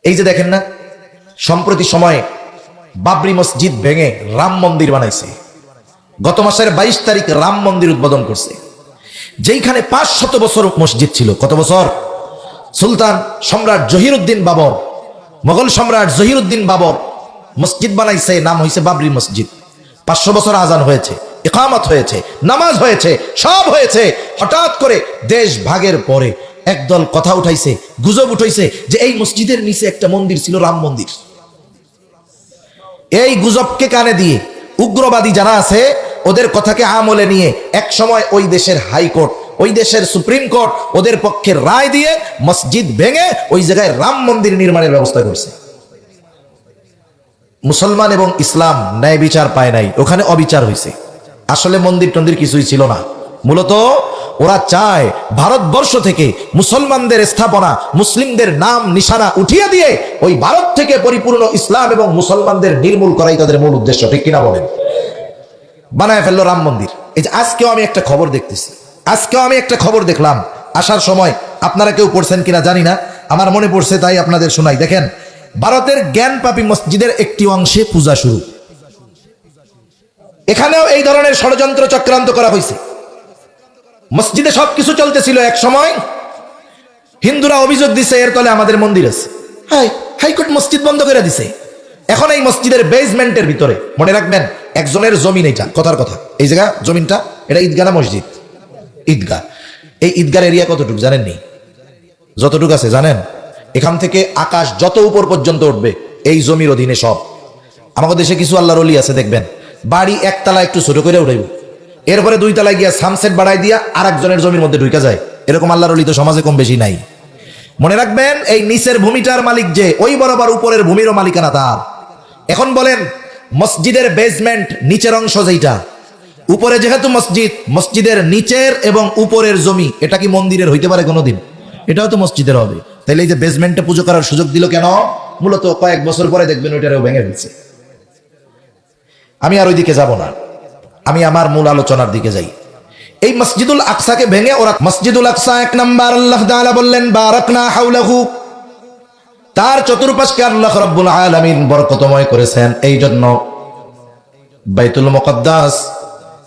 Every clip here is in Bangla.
এই যে দেখেন না, সম্প্রতি সময়ে বাবরি মসজিদ ভেঙে রাম মন্দির বানাইছে। গত মাসের 22 তারিখ রাম মন্দির উদ্বোধন করছে, যেইখানে 500 বছর মসজিদ ছিল। কত বছর? সুলতান সম্রাট জহিরুদ্দিন বাবর, মোগল সম্রাট জহিরুদ্দিন বাবর মসজিদ বানাইছে, নাম হয়েছে বাবরি মসজিদ। 500 বছর আজান হয়েছে, ইকামত হয়েছে, নামাজ হয়েছে, সব হয়েছে। হঠাৎ করে দেশ ভাগের পরে একদল কথা উঠাইছে, গুজব উঠাইছে যে এই মসজিদের নিচে একটা মন্দির ছিল, রাম মন্দির। এই গুজবকে কানে দিয়ে উগ্রবাদী যারা আছে ওদের কথাকে আমলে নিয়ে এক সময় ওই দেশের হাইকোর্ট, ওই দেশের সুপ্রিম কোর্ট ওদের পক্ষে রায় দিয়ে মসজিদ ভেঙে ওই জায়গায় রাম মন্দির নির্মাণের ব্যবস্থা করছে। মুসলমান এবং ইসলাম ন্যায় বিচার পায় নাই, ওখানে অবিচার হয়েছে। আসলে মন্দির টন্দির কিছুই ছিল না। মূলত ওরা চায় ভারতবর্ষ থেকে মুসলমানদের স্থাপনা, মুসলিমদের নাম নিশানা উঠিয়ে দিয়ে ওই ভারত থেকে পরিপূর্ণ ইসলাম এবং মুসলমানদের নির্মূল করাই তাদের মূল উদ্দেশ্য। ঠিক কিনা বলেন? বানায় ফেললো রাম মন্দির। এই যে আজকেও আমি একটা খবর দেখতেছি, আজকেও আমি একটা খবর দেখলাম, আসার সময় আপনারা কেউ পড়ছেন কিনা জানি না, আমার মনে পড়ছে তাই আপনাদের শোনাই। দেখেন, ভারতের জ্ঞানপাপী মসজিদের একটি অংশে পূজা শুরু। এখানেও এই ধরনের ষড়যন্ত্র চক্রান্ত করা হয়েছে। মসজিদে সবকিছু চলতেছিল, এক সময় হিন্দুরা অভিযোগ দিছে এর তলে আমাদের মন্দির আছে। হাইকোর্ট মসজিদ বন্ধ করে দিছে। এখন এই মসজিদের বেসমেন্টের ভিতরে, মনে রাখবেন, একজনের জমিন, এইটা কথার কথা, এই জায়গা জমিনটা, এটা ঈদগাহ না মসজিদ? ঈদগাহ। এই ঈদগাহ এরিয়া কতটুকু জানেননি? যতটুকু আছে জানেন? এখান থেকে আকাশ যত উপর পর্যন্ত উঠবে এই জমির অধীনে সব। আমাদের দেশে কিছু আল্লাহর ওলি আছে, দেখবেন বাড়ি একতলা একটু ছোট করে উঠাইব, এরপরে 2 তলায় গিয়া সামসেট বাড়াই দিয়া আর একজনের জমির মধ্যে ঢুকে যায়। এরকম আল্লাহর ওলি তো সমাজে কম বেশি নাই। মনে রাখবেন, এই নিচের ভূমিটার মালিক যে, ওই বরাবর উপরের ভূমিরও মালিকানা তার। এখন বলেন, মসজিদের বেসমেন্ট নিচের অংশ যেটা, উপরে যেহেতু মসজিদ, মসজিদের নিচের এবং উপরের জমি, এটা কি মন্দিরের হইতে পারে কোনোদিন? এটাও তো মসজিদের হবে। তাইলে এই যে বেসমেন্টে পুজো করার সুযোগ দিল কেন? মূলত কয়েক বছর পরে দেখবেন ওইটারেও ভেঙে ফেলছে। আমি আর ওই দিকে যাব না, আমি আমার মূল আলোচনার দিকে যাই। এই মসজিদুল আকসাকে ভেঙে ওরা, মসজিদুল আকসা 1 নাম্বার, আল্লাহ তাআলা বললেন বারাকনা হাওলাহু, তার চতুর্পাশকে আল্লাহ রাব্বুল আলামিন বরকতময় করেছেন। এই জন্য বাইতুল মুকদ্দাস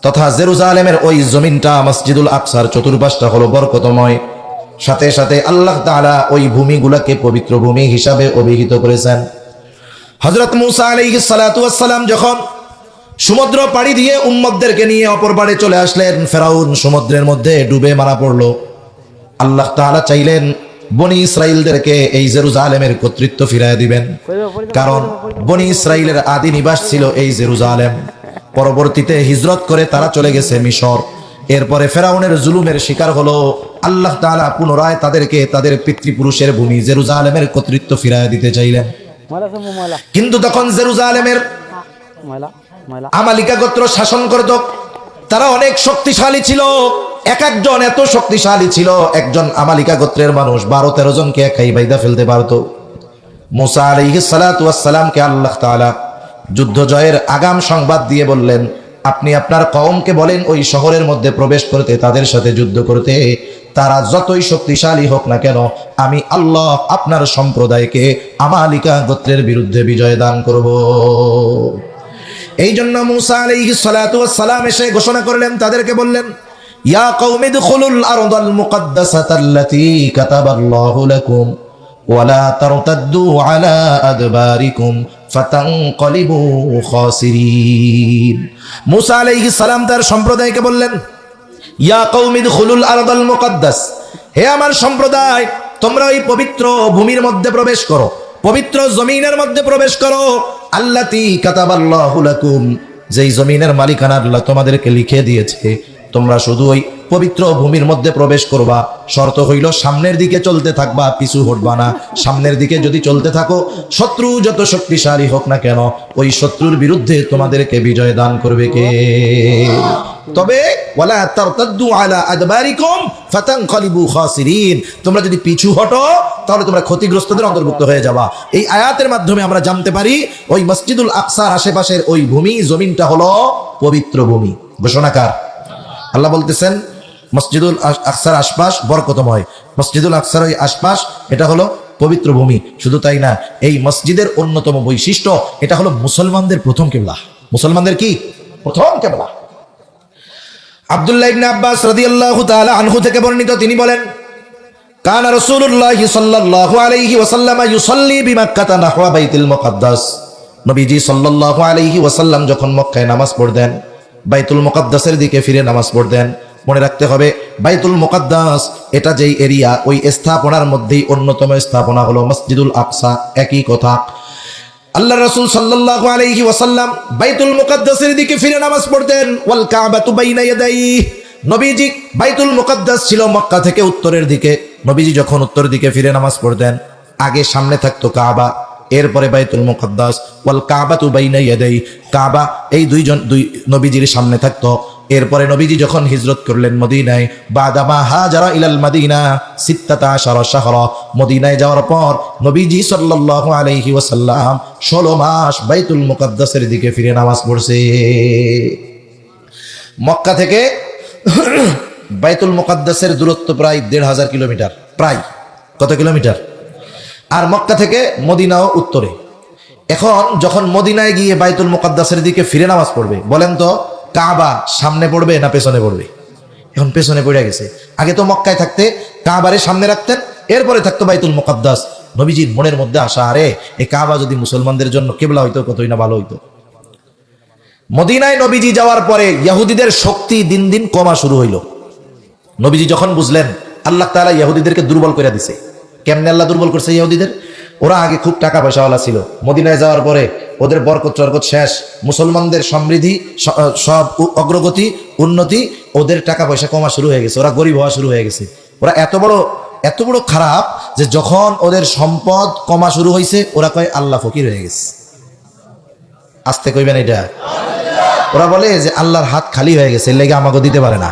তথা জেরুজালেমের ওই জমিনটা, মসজিদুল আকসার চতুর্পাশটা হলো বরকতময়। সাথে সাথে আল্লাহ তাআলা ওই ভূমিগুলোকে পবিত্র ভূমি হিসাবে অভিহিত করেছেন। হযরত মূসা আলাইহিস সালাতু ওয়াস সালাম যখন সমুদ্র পাড়ি দিয়ে উম্মতদেরকে নিয়ে অপর পাড়ে চলে আসলেন, ফেরাউন সমুদ্রের মধ্যে ডুবে মারা পড়লো। আল্লাহ তাআলা চাইলেন বনি ইসরাইলদেরকে এই জেরুজালেমের কর্তৃত্ব ফিরায় দিবেন, কারণ বনি ইসরাইলের আদি নিবাস ছিল এই জেরুজালেম। পরবর্তীতে হিজরত করে তারা চলে গেছে মিশর। এরপরে ফেরাউনের জুলুমের শিকার হলো। আল্লাহ তাআলা পুনরায় তাদেরকে তাদের পিতৃপুরুষের ভূমি জেরুজালেমের কর্তৃত্ব ফিরায় দিতে চাইলেন। কিন্তু তখন জেরুজালেমের আমালিকা গোত্র শাসন করত। তারা অনেক শক্তিশালী ছিল, এক একজন এত শক্তিশালী ছিল, একজন আমালিকা গোত্রের মানুষ 12-13 জনকে একাই বাইদা ফেলতে পারত। মূসা আলাইহিস সালাতু ওয়াস সালামকে আল্লাহ তাআলা যুদ্ধ জয়ের আগাম সংবাদ দিয়ে বললেন, আপনি আপনার কওমকে বলেন ওই শহরের মধ্যে প্রবেশ করতে, তাদের সাথে যুদ্ধ করতে। তারা যতই শক্তিশালী হোক না কেন, আমি আল্লাহ আপনার সম্প্রদায়কে আমালিকা গোত্রের বিরুদ্ধে বিজয় দান করব। এই জন্য মূসা আলাইহিস সালাতু ওয়াস সালাম এসে ঘোষণা করলেন, তাদেরকে বললেন, ইয়া কওমি দুখুলুল আরদাল মুকদ্দাসাতাল্লাতী কাতাবাল্লাহু লাকুম ওয়া লা তারতাদ্দু আলা আদবারিকুম ফাতানকালিবু খাসিরিন। মূসা আলাইহিস সালাম তার সম্প্রদায়কে বললেন, ইয়া কওমি দুখুলুল আরদাল মুকদ্দাস, হে আমার সম্প্রদায়, তোমরা এই পবিত্র ভূমির মধ্যে প্রবেশ করো, পবিত্র জমিনের মধ্যে প্রবেশ করো। আল্লাতী কাতাবাল্লাহু লাকুম, যেই জমিনের মালিকানা আল্লাহ তোমাদেরকে লিখে দিয়েছে, তোমরা শুধু ওই পবিত্র ভূমির মধ্যে প্রবেশ করবা। শর্ত হইল সামনের দিকে চলতে থাকবা, পিছু হটবা না। সামনের দিকে যদি চলতে থাকো, শত্রু যত শক্তিশালী হোক না কেন, ওই শত্রুর বিরুদ্ধে তোমাদেরকে বিজয় দান করবে কে? তবে ওয়ালা তারতাদ্দু আলা আদবারিকুম ফাতানকালিবু খাসিরিন, তোমরা যদি পিছু হটো তাহলে তোমরা ক্ষতিগ্রস্তদের অন্তর্ভুক্ত হয়ে যাবা। এই আয়াতের মাধ্যমে আমরা জানতে পারি ওই মসজিদুল আকসার আশেপাশের ওই ভূমি, জমিনটা হলো পবিত্র ভূমি। ঘোষণাকার আল্লাহ বলতেছেন, মসজিদুল আকসার আশপাশ বরকতময়, মসজিদুল আকসার ওই আশপাশ এটা হলো পবিত্র ভূমি। শুধু তাই না, এই মসজিদের অন্যতম বৈশিষ্ট্য এটা হলো মুসলমানদের প্রথম কিবলা। মুসলমানদের কি প্রথম কিবলা। আব্দুল্লাহ ইবনে আব্বাস রাদিয়াল্লাহু তাআলা আনহু থেকে বর্ণিত, তিনি বলেন, কানা রাসূলুল্লাহ সাল্লাল্লাহু আলাইহি ওয়াসাল্লাম ইউসাল্লি বিমাক্কাতা নাহওয়া বাইতুল মুকাদ্দাস। নবীজি সাল্লাল্লাহু আলাইহি ওয়াসাল্লাম যখন মক্কায় নামাজ পড়তেন, বাইতুল মুকাদ্দাসের দিকে ফিরে নামাজ পড়তেন। মনে রাখতে হবে, বাইতুল মুকাদ্দাস এটা যেই এরিয়া, ওই স্থাপনার মধ্যেই অন্যতম স্থাপনা হলো মসজিদুল আকসা। একই কথা, আল্লাহ রাসূল সাল্লাল্লাহু আলাইহি ওয়াসাল্লাম বাইতুল মুকাদ্দাসের দিকে ফিরে নামাজ পড়তেন। ওয়াল কাবাতু বাইনা ইয়াদাইহি, নবীজি বাইতুল মুকাদ্দাস ছিল মক্কা থেকে উত্তরের দিকে। নবীজি যখন উত্তর দিকে ফিরে নামাজ পড়তেন, আগে সামনে থাকতো কাবা, এরপরে বাইতুল মুকাদ্দাস। ওয়াল কাবাতু বাইনা ইয়াদাইহি, কাবা এই দুই নবীজির সামনে থাকতো। এরপরে নবীজি যখন হিজরত করলেন মদিনায়, বাদামা হাজারা ইলাল মাদিনা 16 শাহরা, মদিনায় যাওয়ার পর নবীজি সাল্লাল্লাহু আলাইহি ওয়াসাল্লাম 16 মাস বাইতুল মুকাদ্দাসের দিকে ফিরে নামাজ পড়ছে। মক্কা থেকে বাইতুল মুকাদ্দাসের দূরত্ব প্রায় 1500 কিলোমিটার। প্রায় কত কিলোমিটার? আর মক্কা থেকে মদিনাও উত্তরে। এখন যখন মদিনায় গিয়ে বাইতুল মুকাদ্দাসের দিকে ফিরে নামাজ পড়বে, বলেন তো কাবা সামনে পড়বে না পেছনে পড়বে? এখন পেছনে পড়ে গেছে। আগে তো মক্কায় থাকতে কাবারে সামনে রাখতেন, এরপরে থাকতো বাইতুল মুকাদ্দাস। নবীজির মনের মধ্যে আসা, আরে এই কাবা যদি মুসলমানদের জন্য কিবলা হইতো কতই না ভালো হইতো। মদিনায় নবীজি যাওয়ার পরে ইহুদিদের শক্তি দিন দিন কমা শুরু হইল। নবীজি যখন বুঝলেন আল্লাহ তাআলা ইহুদিদেরকে দুর্বল করে দিছে। কেমনে আল্লাহ দুর্বল করছে ইহুদিদের? ওরা আগে খুব টাকা পয়সাওয়ালা ছিল, মদিনায় যাওয়ার পরে ওদের বরকত চরকত শেষ, মুসলমানদের সমৃদ্ধি সব অগ্রগতি উন্নতি, ওদের টাকা পয়সা কমা শুরু হয়ে গেছে, ওরা গরিব হওয়া শুরু হয়ে গেছে। ওরা এত বড় খারাপ যে যখন ওদের সম্পদ কমা শুরু হয়েছে, ওরা কয় আল্লাহ ফকির হয়ে গেছে। আস্তে কইবেন এটা। ওরা বলে যে আল্লাহর হাত খালি হয়ে গেছে, এর লেগে আমাকে দিতে পারে না।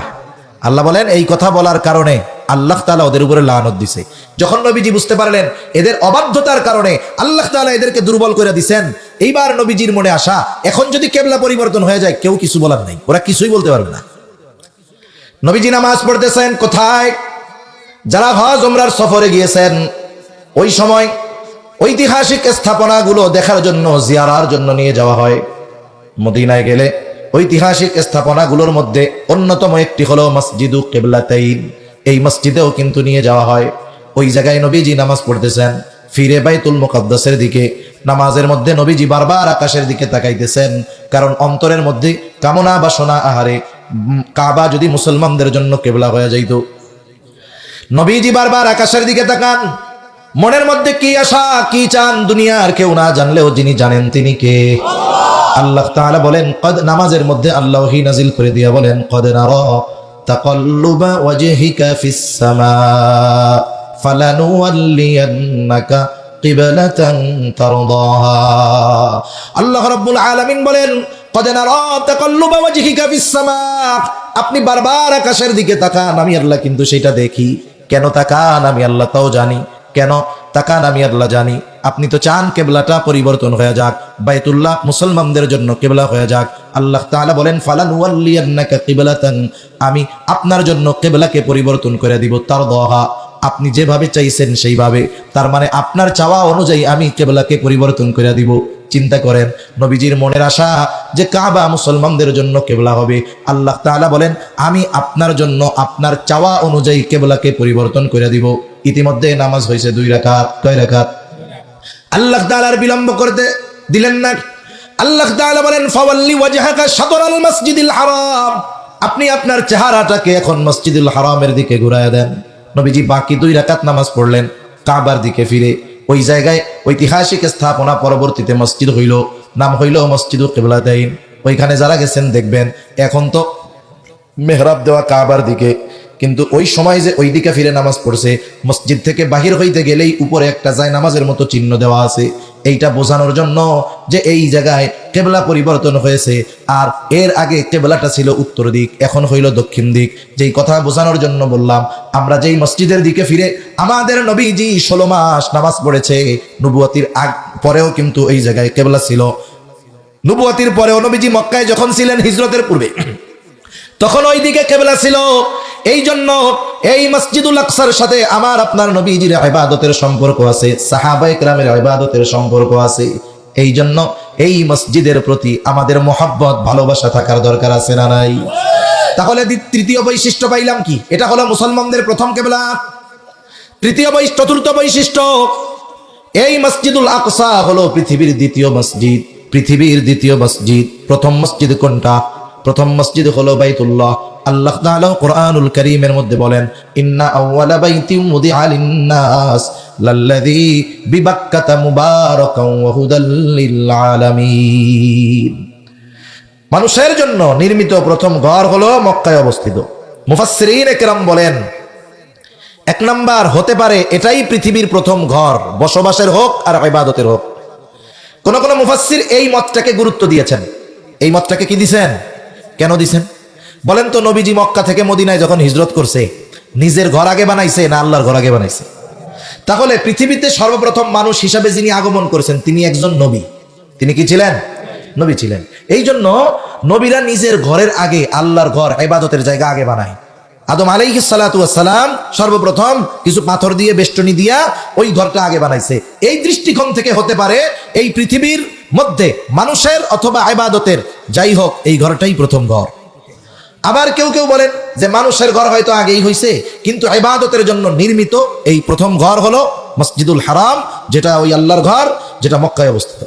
আল্লাহ বলেন এই কথা বলার কারণে আল্লাহ তাআলা ওদের উপরে লানত দিছে। যখন নবীজি বুঝতে পারলেন এদের অবাধ্যতার কারণে আল্লাহ তাআলা এদেরকে দুর্বল করে দিছেন, এইবার নবীজির মনে আসা, এখন যদি কিবলা পরিবর্তন হয়ে যায় কেউ কিছু বলার নাই, ওরা কিছুই বলতে পারবে না। নবীজি নামাজ পড়তেছেন কোথায়? যারা হজ উমরার সফরে গিয়েছেন, ওই সময় ঐতিহাসিক স্থাপনাগুলো দেখার জন্য, জিয়ারার জন্য নিয়ে যাওয়া হয়। মদিনায় গেলে ঐতিহাসিক স্থাপনাগুলোর মধ্যে অন্যতম একটি হলো মসজিদু কিবলাতাইন। এই মসজিদেও কিন্তু নিয়ে যাওয়া হয়। ওই জায়গায় নবীজি নামাজ পড়তেছেন, ফিরে বাইতুল মুকাদ্দাসের দিকে। নামাজের মধ্যে নবীজি বারবার আকাশের দিকে তাকাইতেছেন, কারণ অন্তরের মধ্যে কামনা বাসনা, আহারে কাবা যদি মুসলমানদের জন্য কিবলা হয়ে যাইত। নবীজি বারবার আকাশের দিকে তাকান, মনের মধ্যে কি আশা কি চান দুনিয়ার কেউ না জানলেও যিনি জানেন তিনি কে? আল্লাহ তাআলা বলেন, কদ, নামাজের মধ্যে আল্লাহ ওহী নাজিল করে দিয়া বলেন, কদ নারা তাকাল্লুবা ওয়াজহিকা ফিস সামা ফালানুওয়াল্লিয়ান্নাকা কিবলাতান তারদাহা। আল্লাহ রাব্বুল আলামিন বলেন, কদ নারা তাকাল্লুবা ওয়াজহিকা ফিস সামা, আপনি বারবার আকাশের দিকে তাকান, আমি আল্লাহ কিন্তু সেটা দেখি। কেন তাকান আমি আল্লাহ তাও জানি, কেন তাকান আমি আল্লাহ জানি। আপনি তো চান কিবলাটা পরিবর্তন হয়ে যাক, বাইতুল্লাহ মুসলমানদের জন্য কিবলা হয়ে যাক। আল্লাহ তাআলা বলেন, ফালানুওয়াল্লিয়ান্নাকা কিবলাতান, আমি আপনার জন্য কিবলাকে পরিবর্তন করে দিব, তারদাহা, আপনি যেভাবে চাইছেন সেইভাবে। তার মানে আপনার চাওয়া অনুযায়ী আমি কিবলাকে পরিবর্তন করে দিব। চিন্তা করেন, নবীজির মনের আশা যে কাবা মুসলমানদের জন্য কিবলা হবে। আল্লাহ তাআলা বলেন, আমি আপনার জন্য আপনার চাওয়া অনুযায়ী কিবলাকে পরিবর্তন করে দিব। ইতিমধ্যে নামাজ হয়েছে 2 রাকাত। কয় রাকাত? আল্লাহ তাআলার বিলম্ব করতে দিলেন না। আল্লাহ তাআলা বলেন, ফাওয়াল্লি ওয়াজহাকা শাতরাল মাসজিদিল হারাম, আপনি আপনার চেহারাটাকে এখন মসজিদুল হারামের দিকে ঘুরায় দেন। নবীজি বাকি 2 রাকাত নামাজ পড়লেন, কাবার দিকে ফিরে। ওই জায়গায় ঐতিহাসিক স্থাপনা পরবর্তীতে মসজিদ হইল, নাম হইল মসজিদু কিবলাতাইন। ওইখানে যারা গেছেন দেখবেন এখন তো মেহরাব দেওয়া কাবার দিকে, কিন্তু ওই সময় যে ওই দিকে ফিরে নামাজ পড়ছে, মসজিদ থেকে বাহির হইতে গেলেই উপরে একটা যায় নামাজের মতো চিহ্ন দেওয়া আছে। এইটা বোঝানোর জন্য যে এই জায়গায় কিবলা পরিবর্তন হয়েছে, আর এর আগে কিবলাটা ছিল উত্তর দিক, এখন হইল দক্ষিণ দিক। যেই কথা বোঝানোর জন্য বললাম, আমরা যেই মসজিদের দিকে ফিরে আমাদের নবীজি 16 মাস নামাজ পড়েছে, নবুয়তির পরেও কিন্তু এই জায়গায় কিবলা ছিল। নবুয়তির পরেও নবীজি মক্কায় যখন ছিলেন হিজরতের পূর্বে, তখন ওই দিকে কিবলা ছিল। এই জন্য এই মসজিদুল আকসার সাথে আমার আপনার নবীজির ইবাদতের সম্পর্ক আছে, সাহাবায়ে কেরামের ইবাদতের সম্পর্ক আছে। এই জন্য এই মসজিদের প্রতি আমাদের মহব্বত ভালোবাসা থাকার দরকার আছে না নাই? তাহলে তৃতীয় বৈশিষ্ট্য পাইলাম কি? এটা হলো মুসলমানদের প্রথম কিবলা। চতুর্থ বৈশিষ্ট্য, এই মসজিদুল আকসা হলো পৃথিবীর দ্বিতীয় মসজিদ। পৃথিবীর দ্বিতীয় মসজিদ। প্রথম মসজিদ কোনটা? প্রথম মসজিদ হলো বাইতুল্লাহ। আল্লাহ তাআলা কোরআনুল কারীমের মধ্যে বলেন, ইন্না আউওয়ালা বাইতিন মুদিআ লিন-নাস লাল্লাযী বিবাক্কাতা মুবারাকান ওয়া হুদাল লিল আলামিন। মানুষের জন্য নির্মিত প্রথম ঘর হলো মক্কায় অবস্থিত। মুফাসসিরিনে কেরাম বলেন, এক নাম্বার হতে পারে এটাই পৃথিবীর প্রথম ঘর, বসবাসের হোক আর ইবাদতের হোক। কোন কোন মুফাসসির এই মতটাকে গুরুত্ব দিয়েছেন। এই মতটাকে কি দিছেন? কেন দিছেন বলেন তো? নবীজি মক্কা থেকে মদিনায় যখন হিজরত করছে, নিজের ঘর আগে বানাইছে না আল্লাহর ঘর আগে বানাইছে? তাহলে পৃথিবীতে সর্বপ্রথম মানুষ হিসাবে যিনি আগমন করেছেন তিনি একজন নবী। তিনি কি ছিলেন? নবী ছিলেন। এই জন্য নবীরা নিজের ঘরের আগে আল্লাহর ঘর, ইবাদতের জায়গা আগে বানায়। আদম আলাইহিস সালাতু ওয়াস সালাম সর্বপ্রথম কিছু পাথর দিয়ে বেষ্টনী দিয়া ওই ঘরটা আগে বানাইছে। এই দৃষ্টিকোণ থেকে হতে পারে এই পৃথিবীর মধ্যে মানুষের অথবা ইবাদতের যাই হোক, এই ঘরটাই প্রথম ঘর। আবার কেউ কেউ বলেন যে মানুষের ঘর হয়তো আগেই হয়েছে, কিন্তু ইবাদতের জন্য নির্মিত এই প্রথম ঘর হলো মসজিদুল হারাম, যেটা ওই আল্লাহর ঘর, যেটা মক্কায় অবস্থিত।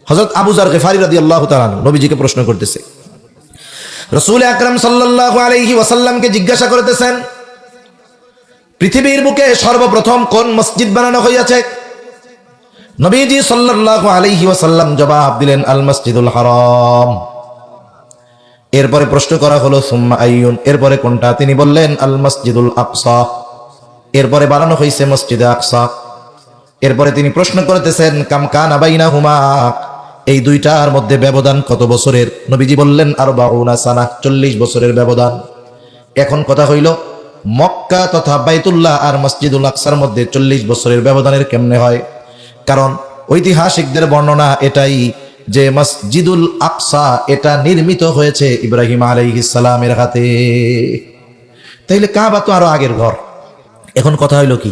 হযরত আবু যার গিফারী রাদিয়াল্লাহু তাআলা আনহু নবীজিকে প্রশ্ন করতেছে, রাসূল আকরাম সাল্লাল্লাহু আলাইহি ওয়াসাল্লামকে জিজ্ঞাসা করতেছেন, পৃথিবীর বুকে সর্বপ্রথম কোন মসজিদ বানানো হয়েছে? নবীজি সাল্লাল্লাহু আলাইহি ওয়াসাল্লাম জবাব দিলেন, আল মসজিদুল হারাম। এরপরে প্রশ্ন করা হলো, সুম্মা আইয়ুন, এরপরে কোনটা? তিনি বললেন, আল মসজিদুল আকসা। এরপরে বানানো হয়েছে মসজিদে আকসা। এরপরে তিনি প্রশ্ন করতেছেন, কাম কানা বাইনাহুমা, এই দুইটার মধ্যে ব্যবধান কত বছরের? নবীজি বললেন, আরবাউনা সানা, 40 বছরের ব্যবধান। এখন কথা হইল, মক্কা তথা বাইতুল্লাহ আর মসজিদুল আকসার মধ্যে 40 বছরের ব্যবধানের কেমনে হয়? কারণ ঐতিহাসিকদের বর্ণনা এটাই যে মসজিদুল আকসা এটা নির্মিত হয়েছে ইব্রাহিম আলাইহিস সালামের হাতে। তাইলে কাবা তো আরো আগের ঘর। এখন কথা হইল কি?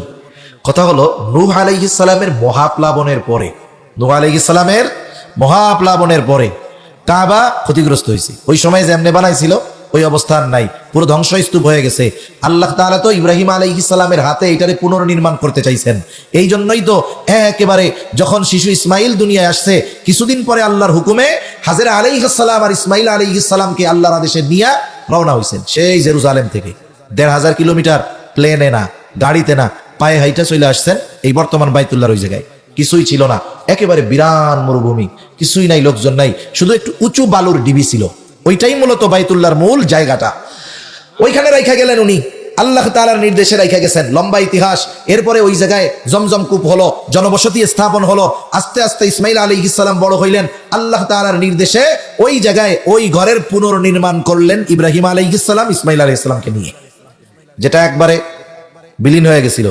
কথা হলো নূহ আলাইহিস সালামের মহাপ্লাবনের পরে, নূহ আলাইহিস সালামের মহাপ্লাবনের পরে কাবা ক্ষতিগ্রস্ত হয়েছে। ওই সময় যেমনে বানাইছিল ওই অবস্থান নাই, পুরো ধ্বংসস্তূপ হয়ে গেছে। আল্লাহ তাআলা তো ইব্রাহিম আলাইহিস সালামের হাতে এটারে পুনর্নির্মাণ করতে চাইছেন। এই জন্যই তো একেবারে যখন শিশু ইসমাইল দুনিয়ায় আসছে, কিছুদিন পরে আল্লাহর হুকুমে হাজেরা আলাইহিস সালাম আর ইসমাইল আলাইহিস সালামকে আল্লাহর আদেশে নিয়ে রওনা হয়েছেন সেই জেরুজালেম থেকে। 1500 কিলোমিটার, প্লেনে না, গাড়িতে না, পায়ে হাইটা চলে আসছেন এই বর্তমান বাইতুল্লাহর ওই জায়গায়। কিছুই ছিল না, একেবারে বিরান মরুভূমি, কিছুই নাই, লোকজন নাই, শুধু একটু উঁচু বালুর ডিবি ছিল। ওইটাই মূলত বাইতুল্লাহর মূল জায়গাটা। ওইখানে রাইখা গেলেন উনি, আল্লাহ তাআলার নির্দেশে রাইখা গেছেন। লম্বা ইতিহাস। এরপরে ওই জায়গায় জমজম কূপ হলো, জনবসতি স্থাপন হলো। আস্তে আস্তে ইসমাইল আলাইহিস সালাম বড় হইলেন, আল্লাহ তাআলার নির্দেশে ওই জায়গায় ওই ঘরের পুনর্নির্মাণ করলেন ইব্রাহিম আলাইহিস সালাম ইসমাইল আলাইহিস সালামকে নিয়ে, যেটা একবারে বিলীন হয়ে গেছিল।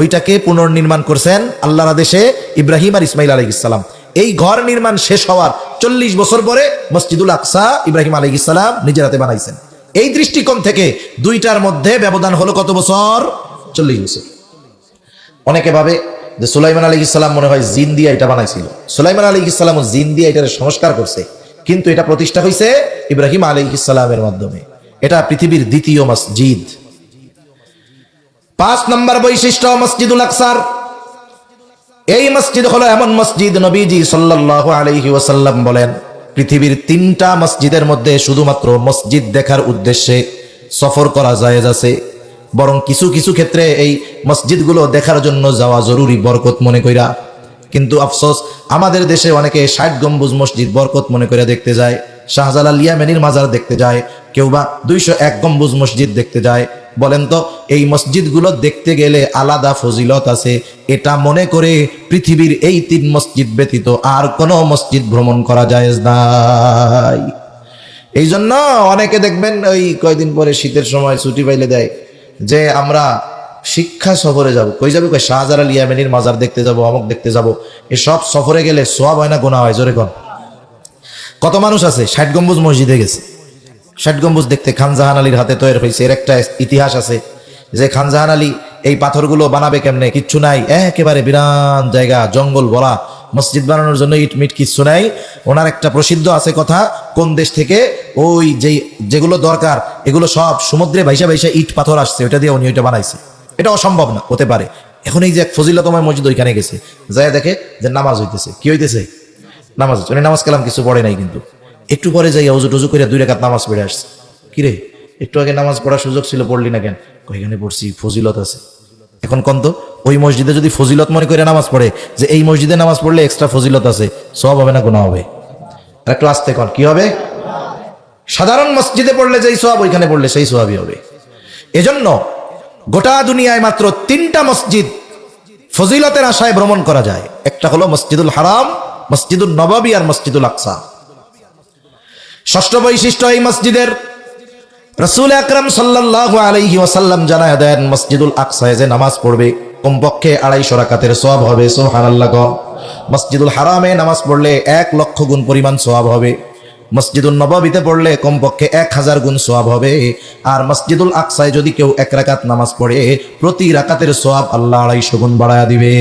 ওইটাকে পুনর্নির্মাণ করছেন আল্লাহর আদেশে ইব্রাহিম আর ইসমাইল আলাইহিস সালাম। এই ঘর নির্মাণ শেষ হওয়ার 40 বছর পরে মসজিদুল আকসা ইব্রাহিম আলাইহিস সালাম নিজের হাতে বানাইছেন। এই দৃষ্টিকোণ থেকে দুইটার মধ্যে ব্যবধান হলো কত বছর? 40 বছর। অনেকে ভাবে যে সুলাইমান আলাইহিস সালাম মনে হয় জিন দিয়ে এটা বানাইছিল। সুলাইমান আলাইহিস সালাম জিন দিয়ে এটার সংস্কার করছে, কিন্তু এটা প্রতিষ্ঠা হয়েছে ইব্রাহিম আলাইহিস সালামের মাধ্যমে। এটা পৃথিবীর দ্বিতীয় মসজিদ। 5 নম্বর বৈশিষ্ট্য মসজিদুল আকসার। এই মসজিদ হলো এমন মসজিদ, নবীজি সাল্লাল্লাহু আলাইহি ওয়াসাল্লাম বলেন, পৃথিবীর 3টা মসজিদের মধ্যে শুধুমাত্র মসজিদ দেখার উদ্দেশ্যে সফর করা জায়েজ আছে, বরং কিছু কিছু ক্ষেত্রে এই মসজিদগুলো দেখার জন্য যাওয়া জরুরি বরকত মনে কইরা। কিন্তু আফসোস, আমাদের দেশে অনেকে 60 গম্বুজ মসজিদ বরকত মনে করে দেখতে যায়, শাহজালাল ইয়ামানির মাজার দেখতে যায়, কেউ বা 201 গম্বুজ মসজিদ দেখতে যায়। বলেন তো, এই মসজিদগুলো দেখতে গেলে আলাদা ফজিলত আছে, এটা মনে করে পৃথিবীর এই 3 মসজিদ ব্যতীত আর কোনো মসজিদ ভ্রমণ করা জায়েজ নাই। এই জন্য অনেকে দেখবেন ওই কয়দিন পরে শীতের সময় ছুটি পাইলে দেয় যে আমরা শিক্ষা সফরে যাব। কই যাবে? কই শাহজালাল ইয়ামানির মাজার দেখতে যাব, অমুক দেখতে যাব। এসব সফরে গেলে সওয়াব হয় না গুনাহ হয়? জোরে কোন। কত মানুষ আছে 60 গম্বুজ মসজিদে গেছে, ষাট গম্বুজ দেখতে খান জাহান আলীর হাতে তৈরি হয়েছে। এর একটা ইতিহাস আছে যে খান জাহান আলী এই পাথরগুলো বানাবে কেমনে, কিচ্ছু নাই, একেবারে বিরান জায়গা, জঙ্গল ভরা, মসজিদ বানানোর জন্য ইট মিট কিচ্ছু নাই। ওনার একটা প্রসিদ্ধ আছে কথা, কোন দেশ থেকে ওই যেগুলো দরকার এগুলো সব সমুদ্রে ভাইসা ভাইসা ইট পাথর আসছে, ওইটা দিয়ে উনি ওইটা বানাইছে। এটা অসম্ভব না, হতে পারে। এখন এই যে এক ফজিলতময় মসজিদ, ওইখানে গেছে, যায় দেখে যে নামাজ হইতেছে। কি হইতেছে? নামাজ হচ্ছে। উনি নামাজ কালাম কিছু পড়ে নাই, কিন্তু একটু পরে যাই অজু টজু করে 2 রাকাত নামাজ পড়ে আসছে। কিরে, একটু আগে নামাজ পড়ার সুযোগ ছিল, পড়লি না কেন? ওইখানে পড়ছি, ফজিলত আছে। এখন কন্ত ওই মসজিদে যদি ফজিলত মনে করে নামাজ পড়ে, যে এই মসজিদে নামাজ পড়লে এক্সট্রা ফজিলত আছে, সব হবে না গুনাহ হবে? আর একটু আসতে কর, কি হবে? সাধারণ মসজিদে পড়লে যেই সওয়াব, ওইখানে পড়লে সেই সওয়াবই হবে। এজন্য গোটা দুনিয়ায় মাত্র 3টা মসজিদ ফজিলতের আশায় ভ্রমণ করা যায়। একটা হলো মসজিদুল হারাম, মসজিদুল নববী আর মসজিদুল আকসা। ষষ্ঠ বৈশিষ্ট্য এই মসজিদের, রাসূল আকরাম সাল্লাল্লাহু আলাইহি ওয়াসাল্লাম জানায়া দেন, মসজিদুল আকসায় যে নামাজ পড়বে কমপক্ষে 250 রাকাতের সওয়াব হবে। সুবহানাল্লাহ। মসজিদুল হারামে নামাজ পড়লে 1 লক্ষ গুণ পরিমাণ সওয়াব হবে। মসজিদুল নববীতে পড়লে কমপক্ষে 1000 গুণ সওয়াব হবে। আর মসজিদুল আকসায় যদি কেউ 1 রাকাত নামাজ পড়ে, প্রতি রাকাতের সওয়াব আল্লাহ 250 গুণ বাড়ায়া দিবে।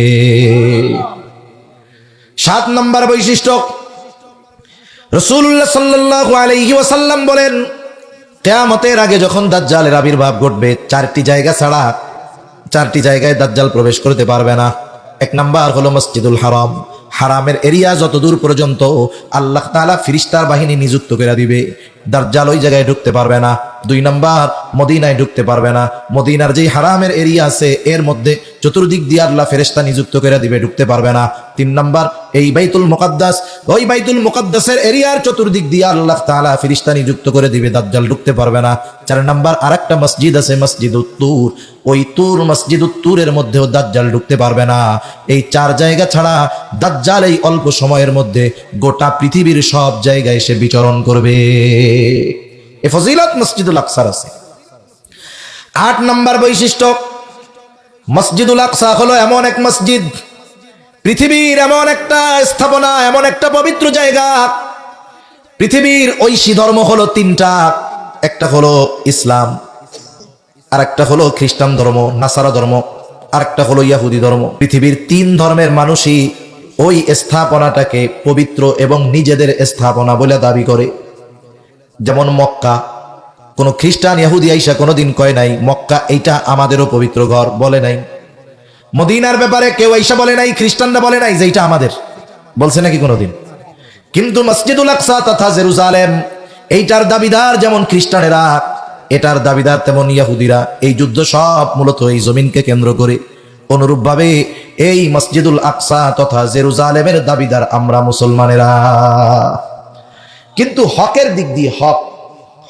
7 নম্বর বৈশিষ্ট্য, রাসূলুল্লাহ সাল্লাল্লাহু আলাইহি ওয়াসাল্লাম বলেন, কিয়ামতের আগে যখন দাজ্জালের আবির্ভাব ঘটবে, 4টি জায়গা ছাড়া 4টি জায়গায় দাজ্জাল প্রবেশ করতে পারবে না। 1 নাম্বার হলো মসজিদুল হারাম। হারামের এরিয়া যত দূর পর্যন্ত আল্লাহ তাআলা ফেরেশতার বাহিনী নিযুক্ত করে দিবে, দাজ্জাল ওই জায়গায় ঢুকতে পারবে না। 2 নাম্বার, মদিনায় ঢুকতে পারবে না। মদিনার যেই হারামের এরিয়া আছে এর মধ্যে চতুর্দিক দিয়ে আল্লাহ ফেরেশতা নিযুক্ত করে দিবে, ঢুকতে পারবে না। 3 নাম্বার, এই বাইতুল মুকাদ্দাস, ওই বাইতুল মুকাদ্দাসের এরিয়ার চতুর্দিক দিয়ে আল্লাহ তাআলা ফেরেশতা নিযুক্ত করে দিবে, দাজ্জাল ঢুকতে পারবে না। 4 নাম্বার, আরেকটা মসজিদ আছে মসজিদুত তুর, ওই তুর মসজিদুত তুরের মধ্যেও দাজ্জাল ঢুকতে পারবে না। এই 4 জায়গা ছাড়া দাজ্জাল এই অল্প সময়ের মধ্যে গোটা পৃথিবীর সব জায়গায় সে বিচরণ করবে। এ ফজিলত মসজিদুল আকসার আছে। 8 নাম্বার বৈশিষ্ট্য, মসজিদুল আকসা হলো এমন এক মসজিদ, পৃথিবীর এমন একটা স্থাপনা, এমন একটা পবিত্র জায়গা। পৃথিবীর ঐশী ধর্ম হলো 3টা, একটা হলো ইসলাম, আর একটা হলো খ্রিস্টান ধর্ম, নাসারা ধর্ম, আর একটা হলো ইহুদি ধর্ম। পৃথিবীর 3 ধর্মের মানুষই ওই স্থাপনাটাকে পবিত্র এবং নিজেদের স্থাপনা বলে দাবি করে। যেমন মক্কা, কোন খ্রিস্টান ইহুদি আইসা কোনোদিন কয় নাই মক্কা এইটা আমাদেরও পবিত্র ঘর, বলে নাই। মদিনার ব্যাপারে কেউ আইসা বলে নাই, খ্রিস্টানরা বলে নাই যে এইটা আমাদের, বলছে নাকি কোনোদিন? কিন্তু মসজিদুল আকসা তথা জেরুজালেম, এইটার দাবিদার যেমন খ্রিস্টানেরা, এটার দাবিদার তেমন ইহুদিরা। এই যুদ্ধ সব মূলত এই জমিনকে কেন্দ্র করে। অনুরূপভাবে এই মসজিদুল আকসা তথা জেরুজালেমের দাবিদার আমরা মুসলমানেরা। কিন্তু হকের দিক দিয়ে,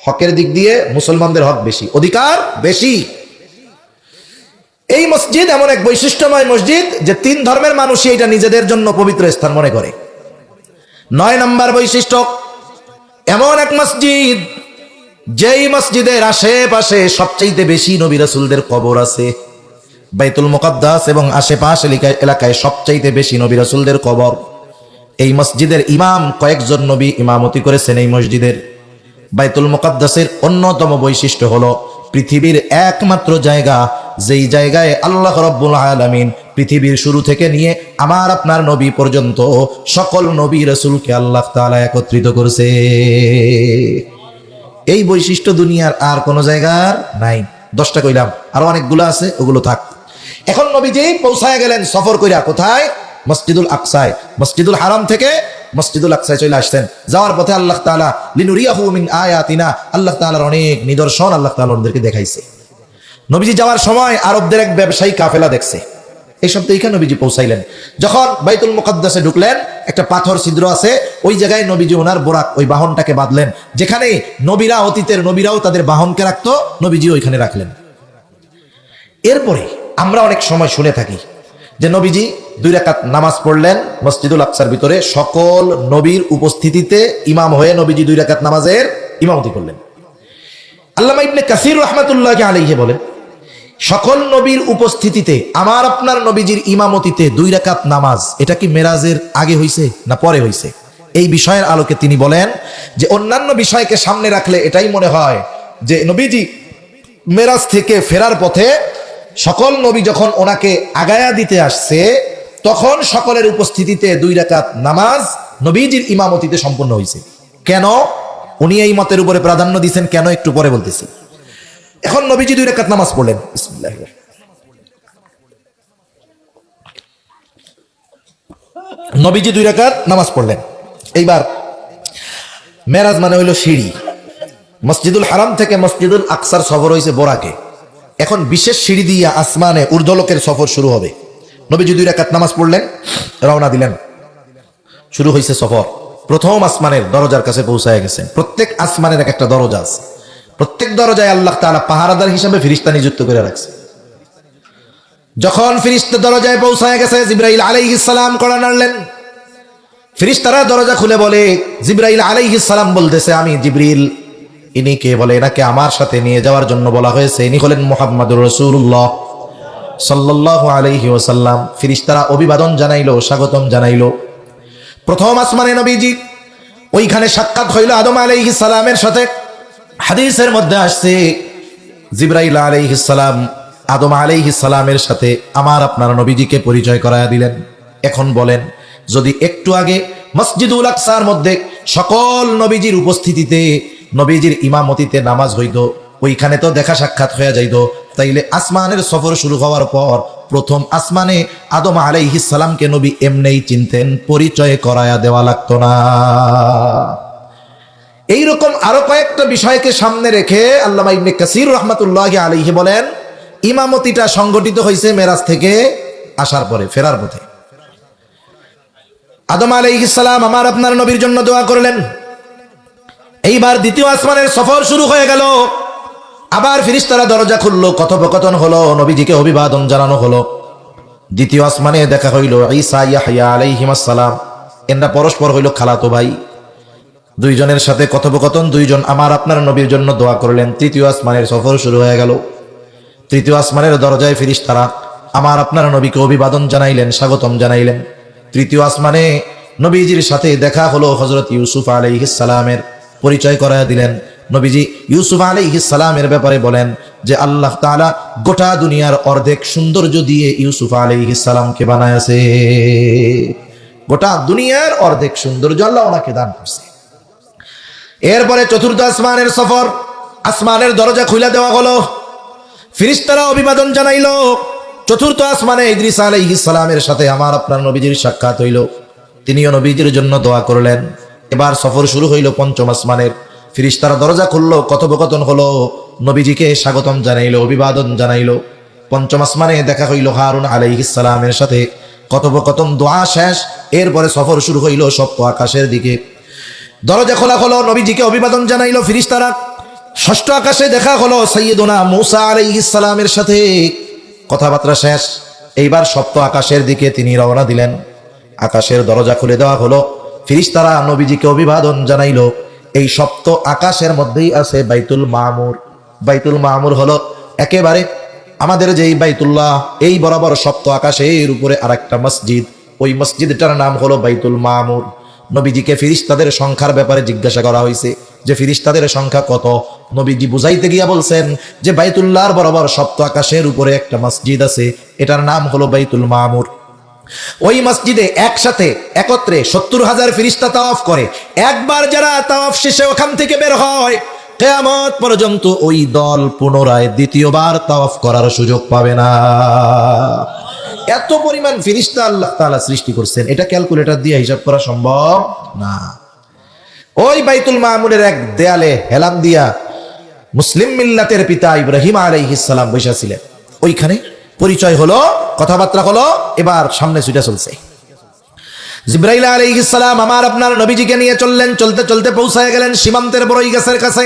হকের দিক দিয়ে মুসলমানদের হক বেশি, অধিকার বেশি। এই মসজিদ এমন এক বৈশিষ্ট্যময় মসজিদ যে 3 ধর্মের মানুষই এটা নিজেদের জন্য পবিত্র স্থান মনে করে। 9 নম্বর বৈশিষ্ট্য, এমন এক মসজিদ যেই মসজিদের আশেপাশে সবচেয়ে বেশি নবী রাসূলদের কবর আছে। বাইতুল মুকাদ্দাস এবং আশেপাশ এলাকায় সবচেয়ে বেশি নবী রাসূলদের কবর। এই মসজিদের ইমাম কয়েকজন নবী ইমামতি করেছেন এই মসজিদের। বাইতুল মুকাদ্দাসের অন্যতম বৈশিষ্ট্য হলো পৃথিবীর একমাত্র জায়গা, যেই জায়গায় আল্লাহ রাব্বুল আলামিন পৃথিবীর শুরু থেকে নিয়ে আমার আপনার নবী পর্যন্ত সকল নবী রাসূলকে আল্লাহ তাআলা একত্রিত করেছে। এই বৈশিষ্ট্য দুনিয়ার আর কোন জায়গার নাই। 10টা কইলাম, আরো অনেকগুলো আছে, ওগুলো থাক। এখন নবীজি পৌঁছায় গেলেন সফর কইরা, কোথায়? মসজিদুল আকসায়। মসজিদুল হারাম থেকে মসজিদুল আকসায় চলে আসছেন। যাওয়ার পথে আল্লাহ তাআলা লিনুরিয়াহু মিন আয়াতিনা, আল্লাহ তাআলার অনেক নিদর্শন আল্লাহ তাআলা ওদেরকে দেখাইছে। নবীজি যাওয়ার সময় আরবদের এক ব্যবসায়ী কাফেলা দেখছে। এই সব দেখে নবীজি পৌঁছাইলেন। যখন বাইতুল মুকাদ্দাসে ঢুকলেন, একটা পাথর ছিদ্র আছে, ওই জায়গায় নবীজি ওনার বোরাক, ওই বাহনটাকে বাঁধলেন। যেখানে নবীরা, অতীতের নবীরাও তাদের বাহনকে রাখতো, নবীজি ওইখানে রাখলেন। এরপরে আমরা অনেক সময় শুনে থাকি যে নবীজি 2 রাকাত নামাজ পড়লেন মসজিদুল আকসার ভিতরে, সকল নবীর উপস্থিতিতে ইমাম হয়ে নবীজি 2 রাকাত নামাজের ইমামতি করলেন। আল্লামা ইবনে কাসির রাহমাতুল্লাহি আলাইহি বলেন, সকল নবীর উপস্থিতিতে আমার আপনার নবীজির ইমামতিতে 2 রাকাত নামাজ, এটা কি মেরাজের আগে হইছে না পরে হইছে? এই বিষয়ের আলোকে তিনি বলেন যে অন্যান্য বিষয়কে সামনে রাখলে এটাই মনে হয় যে নবীজি মেরাজ থেকে ফেরার পথে সকল নবী যখন ওনাকে আগায়া দিতে আসছে তখন সকলের উপস্থিতিতে 2 রাকাত নামাজ নবীজির ইমামতিতে সম্পন্ন হয়েছে। কেন উনি এই মতের উপরে প্রাধান্য দিয়েছেন, কেন একটু পরে বলতেছি। এখন নবীজি 2 রাকাত নামাজ পড়লেন, বিসমিল্লাহির নবীজি 2 রাকাত নামাজ পড়লেন। এইবার মেরাজ মানে হইল সিঁড়ি, মসজিদুল হারাম থেকে মসজিদুল আকসার সফর হয়েছে বোরাকে, এখন বিশেষ সিঁড়ি দিয়ে আসমানে ঊর্ধ্বলোকের সফর শুরু হবে। নবীজি 2 রাকাত নামাজ পড়লেন, রওনা দিলেন, শুরু হয়েছে সফর। প্রথম আসমানের দরজার কাছে পৌঁছায় গেছেন। প্রত্যেক আসমানের এক একটা দরজা আছে, প্রত্যেক দরজায় আল্লাহ তাআলা পাহারাদার হিসাবে ফেরেশতা নিযুক্ত করে রাখছে। যখন ফেরেশতা দরজায় পৌঁছায় গেছে, জিবরাইল আলাইহিস সালাম কড়া নাড়লেন। ফেরেশতারা দরজা খুলে বলে, জিবরাইল আলাইহিস সালাম বলতেছে, আমি জিবরিল। ইনি কে? বলে, এনাকে আমার সাথে নিয়ে যাওয়ার জন্য বলা হয়েছে, ইনি হলেন মুহাম্মদুর রাসূলুল্লাহ সাল্লাল্লাহু আলাইহি ওয়াসাল্লাম। ফেরেশতারা অভিবাদন জানাইলো, স্বাগতম জানাইলো। প্রথম আসমানে নবীজি ওইখানে সাক্ষাৎ হইল আদম আলাইহিস সালামের সাথে। হাদিসের মধ্যে আসছে জিবরাইল আলাইহিস সালাম আদম আলাইহিস সালামের সাথে আমার আপনার নবীজিকে পরিচয় করায়া দিলেন। এখন বলেন, যদি একটু আগে মসজিদুল আকসার মধ্যে সকল নবীজির উপস্থিতিতে নবীজির ইমামতিতে নামাজ হইতো, ওইখানে তো দেখা সাক্ষাৎ হয়ে যাইতো, তাইলে আসমানের সফর শুরু হওয়ার পর প্রথম আসমানে আদম আলাইহিস সালামকে নবী এমনেই চিনতেন, পরিচয় করায়া দেওয়া লাগতো না। এইরকম আরো কয়েকটা বিষয়কে সামনে রেখে আল্লামা ইবনে কাসির রাহমাতুল্লাহি আলাইহি বলেন, ইমামতিটা সংগঠিত হয়েছে মেরাজ থেকে আসার পরে, ফেরার পথে। আদম আলাইহিস সালাম আমার আপনার নবীর জন্য দোয়া করলেন। এইবার দ্বিতীয় আসমানের সফর শুরু হয়ে গেল। আবার ফেরেশতারা দরজা খুললো, কথোপকথন হলো, নবীজিকে অভিবাদন জানানো হলো। দ্বিতীয় আসমানে দেখা হইল ঈসা ইয়াহইয়া আলাইহিস সালাম। এরা পরস্পর হইল খালাতো ভাই। দুইজনের সাথে কথোপকথন, দুইজন আমার আপনার নবীর জন্য দোয়া করলেন। তৃতীয় আসমানের সফর শুরু হয়ে গেল। তৃতীয় আসমানের দরজায় ফেরেশতারা আমার আপনার নবীকে অভিবাদন জানাইলেন, স্বাগতম জানাইলেন। তৃতীয় আসমানে নবীজির সাথে দেখা হলো হযরত ইউসুফ আলাইহিস সালামের, পরিচয় করায়া দিলেন। নবীজি ইউসুফ আলাইহিস সালামের ব্যাপারে বলেন যে আল্লাহ তাআলা গোটা দুনিয়ার অর্ধেক সৌন্দর্য দিয়ে ইউসুফ আলাইহিস সালামকে বানায়াছে। গোটা দুনিয়ার অর্ধেক সৌন্দর্য আল্লাহ ওনাকে দান করছে। এরপরে চতুর্থ আসমানের সফর, আসমানের দরজা খুলে দেওয়া হলো, ফেরেশতারা অভিবাদন জানাইলো। চতুর্থ আসমানে ইদ্রিস আলাইহিস সালামের সাথে আমার আপনার নবীজির সাক্ষাৎ হইল, তিনিও নবীজির জন্য দোয়া করলেন। এবার সফর শুরু হইল পঞ্চম আসমানের। ফেরেশতারা দরজা খুললো, কথোপকথন হলো, নবীজিকে স্বাগতম জানাইলো, অভিবাদন জানাইলো। পঞ্চম আসমানে দেখা হইল হারুন আলাইহিস সালামের সাথে, কথোপকথন, দোয়া শেষ। এরপরে সফর শুরু হইল সপ্ত আকাশের দিকে। দরজা খোলা হলো, নবীজিকে অভিবাদন জানাইলো ফেরেশতারা। ষষ্ঠ আকাশে দেখা হলো সাইয়্যিদুনা মূসা আলাইহিস সালামের সাথে, কথাবার্তা শেষ। এইবার সপ্ত আকাশের দিকে তিনি রওনা দিলেন। আকাশের দরজা খুলে দেওয়া হলো, ফেরেশতারা নবীজিকে অভিবাদন জানাইলো। এই সপ্ত আকাশের মধ্যেই আছে বাইতুল মামুর। বাইতুল মামুর হলো একেবারে আমাদের যেই বাইতুল্লাহ, এই বরাবর সপ্ত আকাশের উপরে আরেকটা মসজিদ, ওই মসজিদটার নাম হলো বাইতুল মামুর। নবীজিকে ফেরেশতাদের সংখ্যার ব্যাপারে জিজ্ঞাসা করা হয়েছে যে ফেরেশতাদের সংখ্যা কত। নবীজি বুঝাইতে গিয়া বলছেন যে বাইতুল্লাহর বরাবর সপ্ত আকাশের উপরে একটা মসজিদ আছে, এটার নাম হলো বাইতুল মামুর। ওই মসজিদে একসাথে একত্রে 70,000 ফেরেশতা তাওয়াফ করে। একবার যারা তাওয়াফ শেষে ওখান থেকে বের হয়, কিয়ামত পর্যন্ত ওই দল পুনরায় দ্বিতীয়বার তাওয়াফ করার সুযোগ পাবে না। এত পরিমাণ ফেরেশতা আল্লাহ তাআলা সৃষ্টি করছেন, এটা ক্যালকুলেটর দিয়ে হিসাব করা সম্ভব না। ওই বাইতুল মামুরের এক দেয়ালে হেলান দিয়া মুসলিম মিল্লাতের পিতা ইব্রাহিম আলাইহিস সালাম বসা ছিলেন। ওইখানে পরিচয় হলো, কথাবার্তা হলো। এবার সামনে ছুটে চলছে। জিবরাইল আলাইহিস সালাম আমার আপনার নবীজিকে নিয়ে চললেন। চলতে চলতে পৌঁছায় গেলেন সীমান্তের বড়ই গাছের কাছে।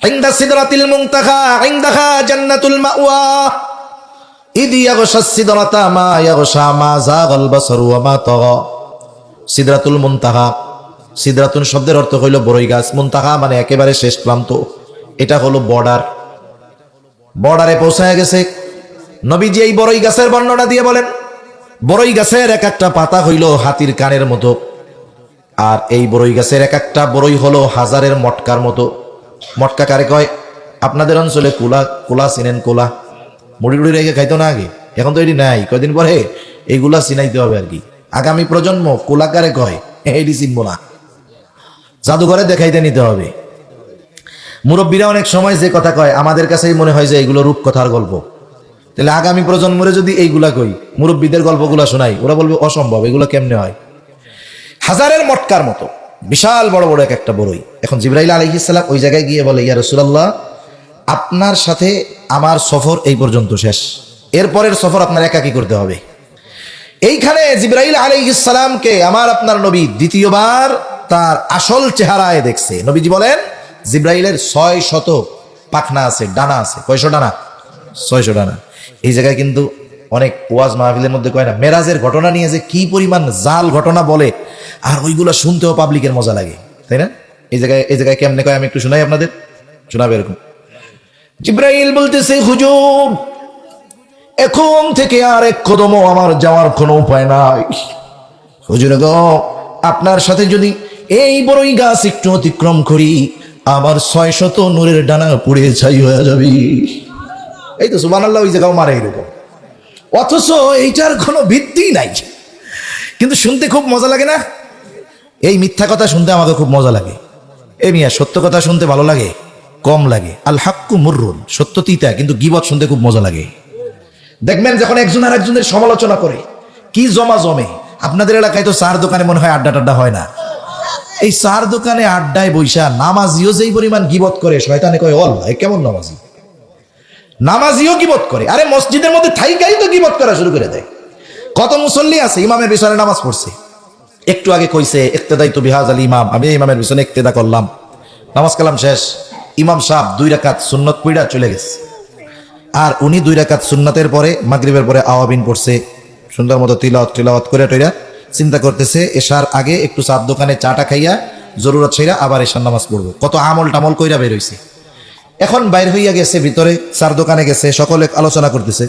ইনদা সিদরাতিল মুনতাহা ইনদাহা জান্নাতুল মাওয়া ইদি ইয়াগশা সিদরাতা মা ইয়াগশা মা যাগাল বাসারু ওয়া মা তাগা। সিদরাতুল মুনতাহা, সিদরাতুন শব্দের অর্থ হইল বড়ই গাছ, মুনতাহা মানে একেবারে শেষ প্রান্ত। এটা হলো বর্ডার। বর্ডারে পৌঁছায় গেছে। নবীজি এই বড়ই গাছের বর্ণনা দিয়ে বলেন, বড়ই গাছের এক একটা পাতা হইল হাতির কানের মতো, আর এই বড়ই গাছের এক একটা বড়ই হলো হাজারের মটকার মতো। মটকা কারে কয়? আপনাদের অঞ্চলে কোলা, কোলা চিনেন? কোলা মুড়ি টুড়ি রেখে খাইতো না আগে, এখন তো এটি নাই। কয়দিন পরে এইগুলা চিনাইতে হবে আর কি। আগামী প্রজন্ম কোলা কারে কয় এটি চিনবো না, জাদুঘরে দেখাইতে নিতে হবে। মুরব্বীরা অনেক সময় যে কথা কয় আমাদের কাছেই মনে হয় যে এইগুলো রূপকথার গল্প। তাহলে আগামী প্রজন্মরে যদি এইগুলা কই, মুরব্বীদের গল্পগুলা শোনাই, ওরা বলবে অসম্ভব, এগুলো কেমনে হয়। হাজারের মটকার মতো বিশাল বড় বড় এক একটা বড়ই। এখন জিবরাইল আলাইহিস সালাম ওই জায়গায় গিয়ে বলে, ইয়া রাসূলুল্লাহ, আপনার সাথে আমার সফর এই পর্যন্ত শেষ, এরপরের সফর আপনার একাকী করতে হবে। এইখানে জিবরাইল আলাইহিস সালামকে আমার আপনার নবী দ্বিতীয়বার তার আসল চেহারায় দেখছে। নবীজি বলেন জিবরাইলের 600 পাখনা আছে, ডানা আছে। কয়শো ডানা? 600 ডানা। এই জায়গায় কিন্তু অনেক ওয়াজ মাহফিলের মধ্যে কয় না, মেরাজের ঘটনা নিয়ে যে কি পরিমাণ জাল ঘটনা বলে, আর ওইগুলো শুনতেও পাবলিকের মজা লাগে, তাই না? এই জায়গায় কেমনে কয় আমি একটু শোনাই আপনাদের, শোনাবে এরকম। জিবরাইল বলতেছে, হুজুর এখন থেকে আর এক কদমও আমার যাওয়ার কোনো উপায় নাই। হুজুর গো, আপনার সাথে যদি এই বড়ই গাছ একটু অতিক্রম করি, আমার 600 নূরের ডানা পুড়ে ছাই হয়ে যাবে। এই তো সুবহানাল্লাহ, ওই জায়গাও মারে এরকম। অথচ এইটার কোনো ভিত্তি নাই, কিন্তু শুনতে খুব মজা লাগে না? এই মিথ্যা কথা শুনতে আমাকে খুব মজা লাগে। এই মিয়া, সত্য কথা শুনতে ভালো লাগে? কম লাগে। আল হাক্কু মুররুন, সত্য তিতা, কিন্তু গীবত শুনতে খুব মজা লাগে। দেখবেন যখন একজন আর একজনের সমালোচনা করে, কি জমা জমে। আপনাদের এলাকায় তো চার দোকানে মনে হয় আড্ডা টাড্ডা হয় না? এই চার দোকানে আড্ডায় বৈশা নামাজিও যেই পরিমাণ গীবত করে, শয়তানে কয় আল্লাহ কেমন নামাজি। নামাজিও গীবত করে। আরে মসজিদের মধ্যে থাইকাই তো গীবত করা শুরু করে দেয়। কত মুসল্লি আছে ইমামের পিছনে নামাজ পড়ছে, একটু আগে কইছে ইক্তেদাই তো বিহাজ আল ইমাম, আমি ইমামের পিছনে ইক্তেদা করলাম, নামাজ কালাম শেষ, ইমাম সাহেব 2 রাকাত সুন্নত পড়া চলে গেছে। আর উনি 2 রাকাত সুন্নতের পরে মাগরিবের পরে আওয়াবিন পড়ছে, সুন্দর মতো তিলাওয়াত করে টইরা চিন্তা করতেছে এশার আগে একটু চার দোকানে চাটা খাইয়া জরুরত ছাইরা আবার এশার নামাজ পড়বো। কত আমল টামল কইরা বের হইছে। এখন বাইর হইয়া গেছে, ভিতরে চার দোকানে গেছে, সকলে আলোচনা করতেছে।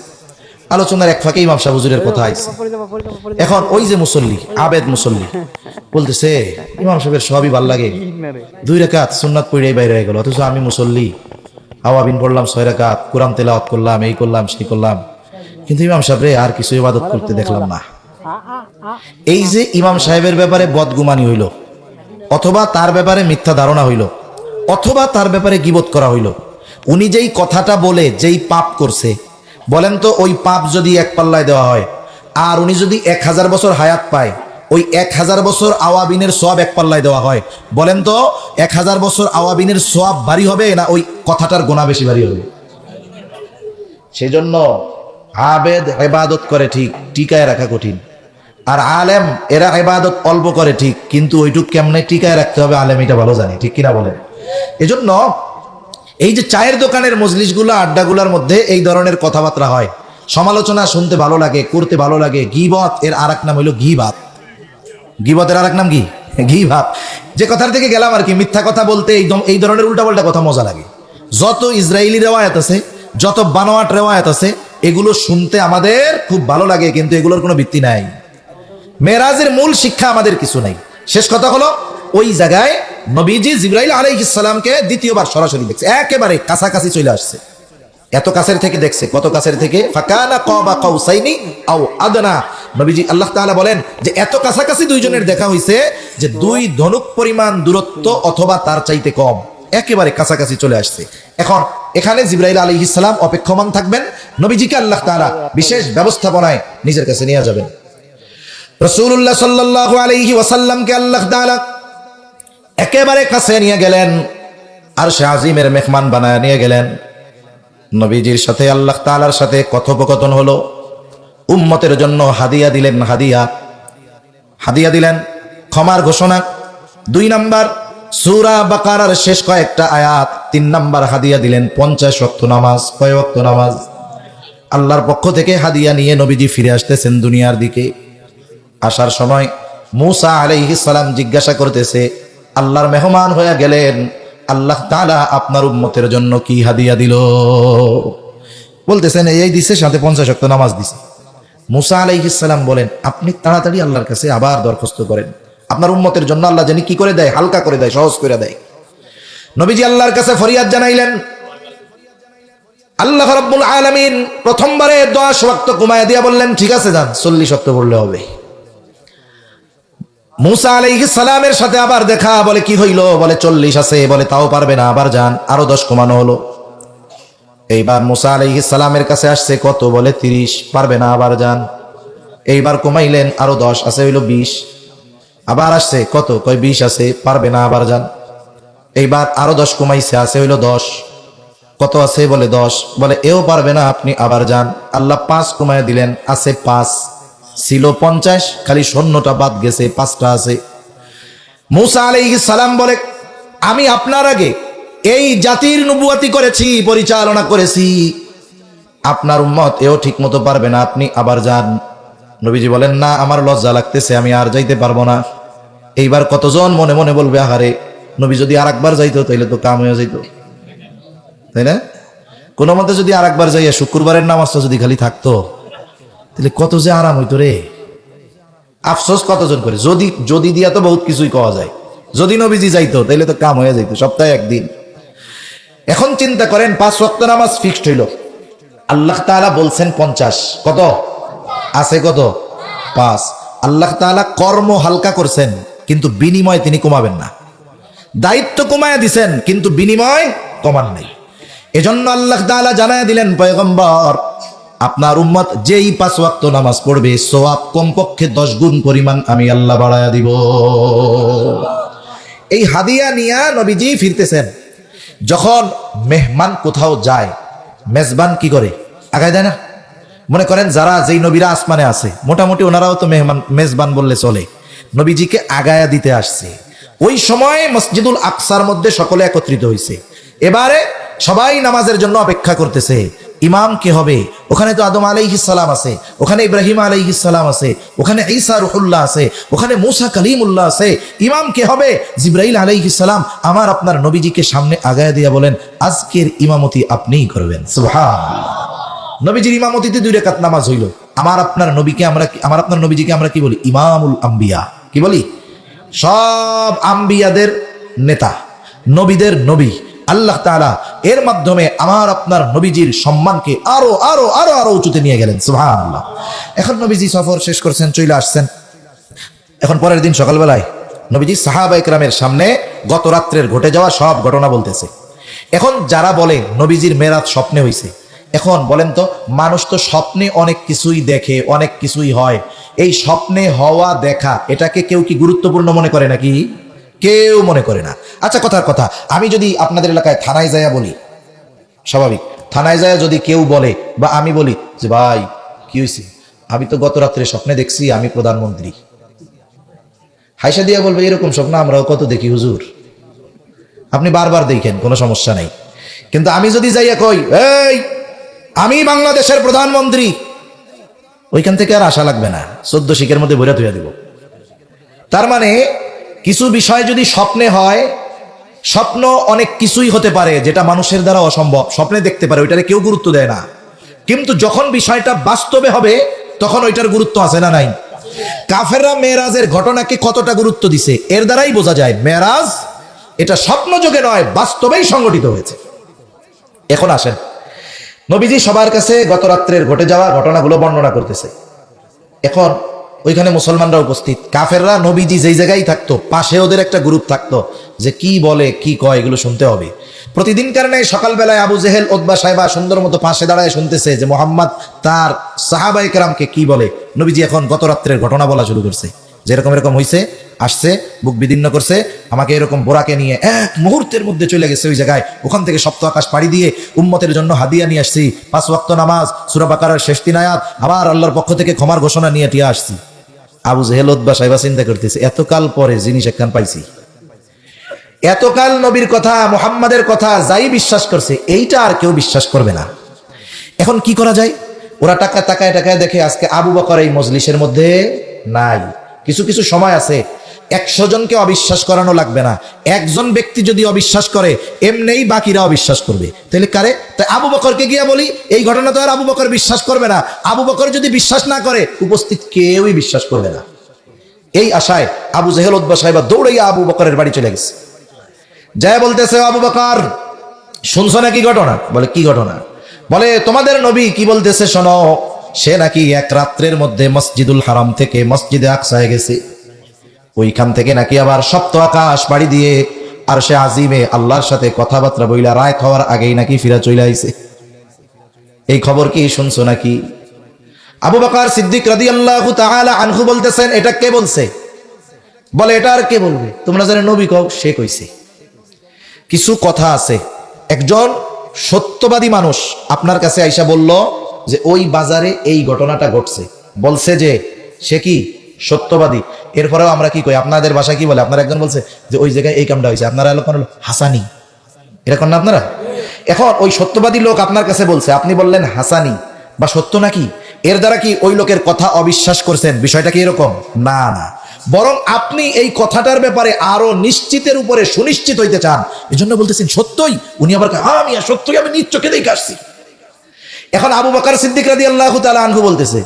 আলোচনার এক ফাঁকে ইমাম সাহেব হুজুরের কথা আইছে। এখন ওই যে মুসল্লি, আবেদ মুসল্লি বলতেছে, ইমাম সাহেবের সবই ভাল লাগে, 2 রাকাত সুন্নাত পড়েই বাইরে হয়ে গেল, অথচ আমি মুসল্লি আওয়াবিন পড়লাম 6 রাকাত, কোরআন তেলাওয়াত করলাম, এই করলাম সেই করলাম, কিন্তু ইমাম সাহেবরে আর কিছু ইবাদত করতে দেখলাম না। এই যে ইমাম সাহেবের ব্যাপারে বদগুমানি হইল, অথবা তার ব্যাপারে মিথ্যা ধারণা হইল, অথবা তার ব্যাপারে গীবত করা হইল। উনি যেই কথাটা বলে যেই পাপ করছে, বলেন তো ওই পাপ যদি এক পাল্লায় দেওয়া হয়, আর উনি যদি 1000 বছর হায়াত পায়, ওই 1000 বছর আওয়াবিনের সওয়াব এক পাল্লায় দেওয়া হয়, বলেন তো 1000 বছর আওয়াবিনের সওয়াব ভারী হবে না ওই কথাটার গোনা বেশি ভারী হবে? সেজন্য আবেদ ইবাদত করে ঠিক, টিকায় রাখা কঠিন। আর আলেম এরা ইবাদত অল্প করে ঠিক, কিন্তু ওইটুক কেমনে টিকায় রাখতে হবে আলেম এটা ভালো জানে, ঠিক কিনা বলেন? এজন্য এই যে চায়ের দোকানের মজলিসগুলো, আড্ডাগুলোর মধ্যে এই ধরনের কথাবার্তা হয়, সমালোচনা শুনতে ভালো লাগে, করতে ভালো লাগে। গীবত এর আরেক নাম হইল গীবাত। গীবতের আরেক নাম কি? গীবাত। যে কথার থেকে গেলাম আর কি, মিথ্যা কথা বলতে এই ধরনের উল্টাপাল্টা কথা মজা লাগে। যত ইসরায়েলি রেওয়ায়াত আছে, যত বানোয়াট রেওয়ায়াত আছে, এগুলো শুনতে আমাদের খুব ভালো লাগে, কিন্তু এগুলোর কোনো ভিত্তি নাই। মেরাজের মূল শিক্ষা আমাদের কিছু নাই। শেষ কথা হলো, ওই জায়গায় নবীজি জিবরাইল আলাইহিস সালামকে দ্বিতীয়বার সরাসরি দেখছে, একেবারে কাছাকাছি চলে আসছে। এত কাছের থেকে দেখছে, কত কাছের থেকে? ফাকানা কাবা কাউসাইনি আও আদনা। নবীজি আল্লাহ তাআলা বলেন যে এত কাছাকাছি দুইজনের দেখা হইছে যে 2 ধনুক পরিমাণ দূরত্ব অথবা তার চাইতে কম, একেবারে কাছাকাছি চলে আসছে। এখন এখানে জিবরাইল আলাইহিস সালাম অপেক্ষমান থাকবেন, নবীজিকে আল্লাহ তাআলা বিশেষ ব্যবস্থাপনায় নিজের কাছে নিয়ে যাবেন। রাসূলুল্লাহ সাল্লাল্লাহু আলাইহি ওয়াসাল্লামকে আল্লাহ তাআলা একেবারে কাছে নিয়ে গেলেন, আরশে আজিমের মেহমান বানায় নিয়ে গেলেন। নবীজির সাথে আল্লাহ তাআলার সাথে কথোপকথন হলো। উম্মতের জন্য হাদিয়া দিলেন, হাদিয়া দিলেন ক্ষমার ঘোষণা। 2 নাম্বার সূরা বাকারার শেষ কয়েকটা আয়াত। 3 নাম্বার হাদিয়া দিলেন 50 ওয়াক্ত নামাজ। কয় ওয়াক্ত নামাজ? আল্লাহর পক্ষ থেকে হাদিয়া নিয়ে নবীজি ফিরে আসতেছেন দুনিয়ার দিকে। আসার সময় মূসা আলাইহিস সালাম জিজ্ঞাসা করতেছে, আল্লাহর মেহমান হয়ে গেলেন, আল্লাহ তাআলা আপনার উম্মতের জন্য কি হাদিয়া দিল? বলতেছেন এই দিছে, সাথে 50 ওয়াক্ত নামাজ দিছে। মূসা আলাইহিস সালাম বলেন, আপনি তাড়াতাড়ি আল্লাহর কাছে আবার দরখাস্ত করেন, আপনার উম্মতের জন্য আল্লাহ জানি কি করে দেয়, হালকা করে দেয়, সহজ করে দেয়। নবীজি আল্লাহর কাছে ফরিয়াদ জানাইলেন। আল্লাহ রাব্বুল আলামিন প্রথমবারে 10 ওয়াক্ত কমায় দিয়া বললেন, ঠিক আছে যান, 40 ওয়াক্ত পড়লে হবে। মুসা আলাইহিস সালামের সাথে আবার দেখা, বলে কি হইল, বলে 40 আছে, বলে তাও পারবে না, আবার যান, আরো 10 কমানো হলো। এইবার মুসা আলাইহিস সালামের কাছে আসছে কত, বলে 30, পারবে না, আবার যান। এইবার কমাইলেন, আরো 10 আছে, হইল 20। আবার আসছে কত, কয় 20 আছে, পারবে না, আবার যান। এইবার আরো 10 কমাইছে, আছে হইল 10। কত আছে, বলে 10। বলে এও পারবে না, আপনি আবার যান। আল্লাহ 5 কমায় দিলেন, আছে 5। ছিল 50, খালি শূন্যটা বাদ গেছে, 5টা আছে। মুসা আলাইহিস সালাম বলে, আমি আপনার আগে এই জাতির নবুয়তি করেছি, পরিচালনা করেছি, আপনার উম্মত এও ঠিক মতো পারবে না, আপনি আবার যান। নবীজি বলেন, না, আমার লজ্জা লাগতেছে, আমি আর যাইতে পারবো না। এইবার কতজন মনে মনে বলবে, আহারে, নবী যদি আর একবার যাইতো তাইলে তো কাম হয়ে যাইতো, তাই না? কোনো মতে যদি আর একবার যাইয়া শুক্রবারের নামাজটা যদি খালি থাকতো তাহলে কত যে আরাম হইতো রে। আফসোস কতজন করে, যদি দিয়া তো বহুত কিছুই কওয়া যায়, যদি নবীজি যাইতো তাইলে তো কাম হয়ে যাইতো, সপ্তাহে একদিন। এখন চিন্তা করেন, 5 ওয়াক্ত নামাজ ফিক্সড হইল, আল্লাহ তাআলা বলছেন 50, কত আছে, কত 5। আল্লাহ তাআলা কর্ম হালকা করছেন, কিন্তু বিনিময় তিনি কমাবেন না। দায়িত্ব কমায়া দিছেন, কিন্তু বিনিময় কমান নাই। এজন্য আল্লাহ তাআলা জানায়া দিলেন, পয়গম্বর, আপনার উম্মত যেই 5 ওয়াক্ত নামাজ পড়বে, সওয়াব কমপক্ষে 10 গুণ পরিমাণ আমি আল্লাহ বাড়ায়া দিব। এই হাদিয়া নিয়া নবীজি ফিরতেছেন। যখন মেহমান কোথাও যায়, মেজবান কি করে, আগায় দেয় না? মনে করেন যারা, যেই নবীরা আসমানে আছে, মোটামুটি ওনারাও তো মেজবান বললে চলে, নবীজিকে আগায়া দিতে আসছে। ওই সময় মসজিদুল আকসার মধ্যে সকলে একত্রিত হয়েছে। এবারে সবাই নামাজের জন্য অপেক্ষা করতেছে, ইমাম কে হবে? ওখানে তো আদম আলাইহিস সালাম আছে, ওখানে ইব্রাহিম আলাইহিস সালাম আছে, ওখানে ঈসা রুহুল্লাহ আছে, ওখানে মূসা কালিমুল্লাহ আছে। ইমাম কে হবে? জিবরাইল আলাইহিস সালাম। আমার আপনার নবীজিকে সামনে আগায় দিয়া বলেন, আজকের ইমামতি আপনিই করবেন। সুবহানাল্লাহ। নবীজির ইমামতিতে 2 রাকাত নামাজ হইল। আমার আপনার নবীজিকে আমরা কি বলি? ইমামুল আম্বিয়া। কি বলি? সব আম্বিয়াদের নেতা, নবীদের নবী। আল্লাহ তাআলা এর মাধ্যমে আমার আপনার নবীজির সম্মানকে আরো আরো আরো আরো উঁচুতে নিয়ে গেলেন। সুবহানাল্লাহ। এখন নবীজি সফর শেষ করছেন, চলে আসছেন। এখন পরের দিন সকালবেলায় নবীজি সাহাবায়ে কেরামের সামনে গত রাত্রের ঘটে যাওয়া সব ঘটনা বলতেছে। এখন যারা বলে নবীজির মেরাজ স্বপ্নে হইছে, এখন বলেন তো, মানুষ তো স্বপ্নে অনেক কিছুই দেখে, অনেক কিছুই হয়। এই স্বপ্নে হওয়া দেখা, এটাকে কেউ কি গুরুত্বপূর্ণ মনে করে নাকি? কেউ মনে করে না। আচ্ছা, কথার কথা, আমি যদি আপনাদের এলাকায় থানায় যাইয়া বলি, স্বাভাবিক, থানায় যাইয়া যদি কেউ বলে বা আমি বলি যে ভাই কি হয়েছে, আমি তো গত রাত্রে স্বপ্নে দেখছি আমি প্রধানমন্ত্রী, হাইসা দিয়া বলবে, এরকম স্বপ্ন আমরাও কত দেখি হুজুর, আপনি বারবার দেখেন, কোনো সমস্যা নাই। কিন্তু আমি যদি যাইয়া কই, এই আমি বাংলাদেশের প্রধানমন্ত্রী, ওইখান থেকে আর আশা লাগবে না, 14 শিখের মধ্যে ভরে তুইয়া দিব। তার মানে কিছু বিষয় যদি স্বপ্নে হয়, স্বপ্ন অনেক কিছুই হতে পারে যেটা মানুষের দ্বারা অসম্ভব, স্বপ্নে দেখতে পারে, ওইটারে কেউ গুরুত্ব দেয় না। কিন্তু যখন বিষয়টা বাস্তবে হবে, তখন ওইটার গুরুত্ব আছে না নাই? কাফেররা মেরাজের ঘটনাকে কতটা গুরুত্ব দিছে, এর দ্বারাই বোঝা যায় মেরাজ এটা স্বপ্ন যোগে নয়, বাস্তবেই সংগঠিত হয়েছে। এখন আসেন, নবীজি সবার কাছে গত রাত্রের ঘটে যাওয়া ঘটনাগুলো বর্ণনা করতেছে। এখন ওইখানে মুসলমানরা উপস্থিত, কাফেররা নবীজি যেই জায়গায় থাকতো, পাশে ওদের একটা গ্রুপ থাকতো, যে কি বলে কি কয় এগুলো শুনতে হবে। প্রতিদিন কারণে সকালবেলায় আবু জেহেল, উতবা, সাইবা সুন্দর মতো পাশে দাঁড়ায় শুনতেছে যে মুহাম্মদ তার সাহাবায়ে কেরামকে কি বলে। নবীজি এখন গত রাত্রের ঘটনা বলা শুরু করছে, যে এরকম এরকম হয়েছে, আসছে, বুক বিদীর্ণ করছে, আমাকে এরকম বোরাকে নিয়ে 1 মুহূর্তের মধ্যে চলে গেছে ওই জায়গায়, ওখান থেকে সপ্ত আকাশ পাড়ি দিয়ে উম্মতের জন্য হাদিয়া নিয়ে আসছি, 5 ওয়াক্ত নামাজ, সূরা বাকারার শেষ 3 আয়াত, আবার আল্লাহর পক্ষ থেকে ক্ষমার ঘোষণা নিয়ে টিয়া আসছি। আবু জেহেল, উতবা, সাইবা চিন্তা করতেছে, এতকাল পরে জিনিস একখান পাইছি, এতকাল নবীর কথা, মুহাম্মাদের কথা যাই বিশ্বাস করছে, এইটা আর কেউ বিশ্বাস করবে না। এখন কি করা যায়? ওরা তাকায় দেখে আজকে আবু বকর এই মজলিসের মধ্যে নাই। কিছু কিছু সময় আছে 100 জনকে অবিশ্বাস করানো লাগবে না, একজন ব্যক্তি যদি অবিশ্বাস করে, এমনিই বাকিরা অবিশ্বাস করবে। তাহলে কারে? তাই আবু বকরকে গিয়া বলি, এই ঘটনা তো আর আবু বকর বিশ্বাস করবে না। আবু বকর যদি বিশ্বাস না করে, উপস্থিত কেউই বিশ্বাস করবে না। এই আশায় আবু জেহেল উতবা সাহেবা দৌড়াইয়া আবু বকরের বাড়ি চলে গেছে। যায় বলতেছে, আবু বকর শুনছো নাকি ঘটনা? বলে কি ঘটনা? বলে তোমাদের নবী কি বলতেছে শোনো, সে নাকি এক রাত্রের মধ্যে মসজিদুল হারাম থেকে মসজিদে আকসায় গেছে, ওইখান থেকে নাকি আবার সপ্ত আকাশ পাড়ি দিয়ে আর সে আজিমে আল্লাহর সাথে কথাবার্তা বইলা রায় খাওয়ার আগেই নাকি ফিরা চলে আইছে। এই খবর কি শুনছো নাকি? আবু বকর সিদ্দিক রাদিয়াল্লাহু তাআলা আনহু বলতেছেন, এটা কে বলছে? বলে এটা আর কে বলবে, তোমরা জানো নবী কও, সে কইছে। কিছু কথা আছে, একজন সত্যবাদী মানুষ আপনার কাছে আইসা বলল যে ওই বাজারে এই ঘটনাটা ঘটছে, বলছে যে সে কি সত্যবাদী। এরপরেও আমরা কি কই, আপনাদের ভাষায় কি বলে? আপনারা একজন বলছে যে ওই জায়গায় এই কামটা হয়েছে, আপনারা এলাকার হাসানি, এরকম না আপনারা? এখন ওই সত্যবাদী লোক আপনার কাছে বলছে, আপনি বললেন হাসানি বা সত্য নাকি, এর দ্বারা কি ওই লোকের কথা অবিশ্বাস করছেন? বিষয়টা কি এরকম না, না, বরং আপনি এই কথাটার ব্যাপারে আরো নিশ্চিতের উপরে সুনিশ্চিত হইতে চান, এজন্য বলতেছেন সত্যই। উনি আবার আমি সত্যই, আমি নিজ চোখে দেখে আসছি। এখন আবু বকর সিদ্দিক রাদিয়াল্লাহু তাআলা আনহু বলতেছে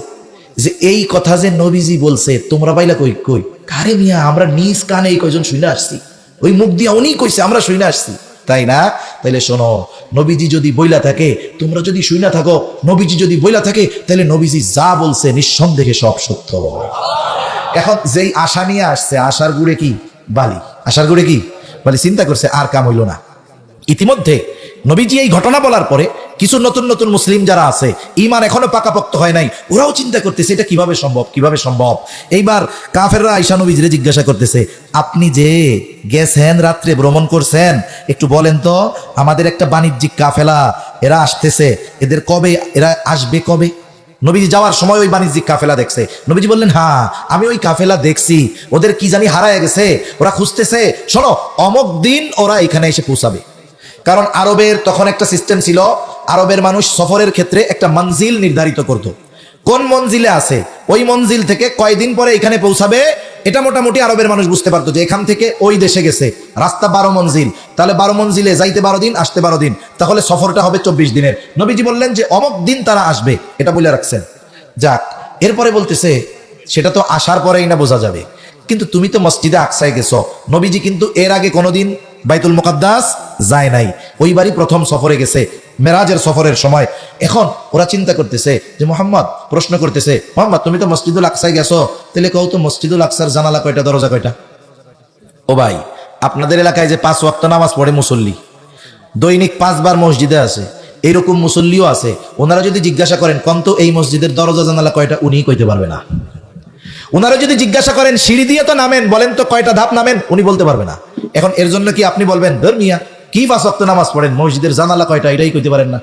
যে এই কথা যে নবীজি বলছে তোমরা পাইলা কই? কই কারে মিয়া, আমরা নিজ কানে এই কয়জন শুনে আসছি, ওই মুখ দিয়া উনি কইছে, আমরা শুনে আসছি, তাই না? তাইলে শোনো, নবীজি যদি বইলা থাকে, তোমরা যদি শুইনা থাকো, নবীজি যদি বইলা থাকে, তাহলে নবীজি যা বলছে নিঃসন্দেহে সব সত্য। এখন যেই আশা নিয়ে আসছে, আশার গুড়ে কি বালি, আশার গুড়ে কি বালি, চিন্তা করছে আর কাম হইল না। ইতিমধ্যে নবীজি এই ঘটনা বলার পরে কিছু নতুন নতুন মুসলিম যারা আছে, ঈমান এখনো পাকাপোক্ত হয় নাই, ওরাও চিন্তা করতেছে এটা কিভাবে সম্ভব, কিভাবে সম্ভব। এইবার কাফেররা আয়েশা নবীজিরে জিজ্ঞাসা করতেছে, আপনি যে গেছেন রাত্রে ভ্রমণ করছেন, একটু বলেন তো, আমাদের একটা বাণিজ্যিক কাফেলা এরা আসতেছে, এদের কবে, এরা আসবে কবে? নবীজি যাওয়ার সময় ওই বাণিজ্যিক কাফেলা দেখছে। নবীজি বললেন, হ্যাঁ আমি ওই কাফেলা দেখছি, ওদের কি জানি হারায় গেছে, ওরা খুঁজতেছে, শোনো অমুক দিন ওরা এখানে এসে পৌঁছাবে। কারণ আরবের তখন একটা সিস্টেম ছিল, আরবের মানুষ সফরের ক্ষেত্রে একটা মঞ্জিল নির্ধারিত করত, কোন মঞ্জিলে আছে ওই মঞ্জিল থেকে কয়দিন পরে এখানে পৌঁছাবে, এটা মোটামুটি আরবের মানুষ বুঝতে পারতো যে এখান থেকে ওই দেশে গেছে, রাস্তা 12 মঞ্জিল, তাহলে 12 মঞ্জিলে যাইতে 12 দিন, আসতে 12 দিন, তাহলে সফরটা হবে 24 দিনের। নবীজি বললেন যে অমুক দিন তারা আসবে, এটা বলে রাখছেন। যাক, এরপরে বলতেছে সেটা তো আসার পরেই না বোঝা যাবে, কিন্তু তুমি তো মসজিদে আকসায় গেছো, নবীজি কিন্তু এর আগে কোনোদিন বাইতুল মুকাদ্দাস যায় নাই, ওইবারই প্রথম সফরে গেছে, মেরাজের সফরের সময়। এখন ওরা চিন্তা করতেছে যে মোহাম্মদ, প্রশ্ন করতেছে, মোহাম্মদ তুমি তো মসজিদুল আকসায় গেছো, তাহলে কও তো মসজিদুল আকসার জানালা কয়টা, দরজা কয়টা? ও ভাই, আপনাদের এলাকায় যে 5 ওয়াক্ত নামাজ পড়ে মুসল্লি, দৈনিক 5 বার মসজিদে আছে, এইরকম মুসল্লিও আছে, ওনারা যদি জিজ্ঞাসা করেন কোন তো এই মসজিদের দরজা জানালা কয়টা, উনি কইতে পারবে না। ওনারা যদি জিজ্ঞাসা করেন সিঁড়ি দিয়ে তো নামেন, বলেন তো কয়টা ধাপ নামেন, উনি বলতে পারবে না। এখন এর জন্য কি আপনি বলবেন, ধর মিয়া কি 5 ওয়াক্ত নামাজ পড়েন, মসজিদের জানালা কয়টা এটাই কইতে পারেন না?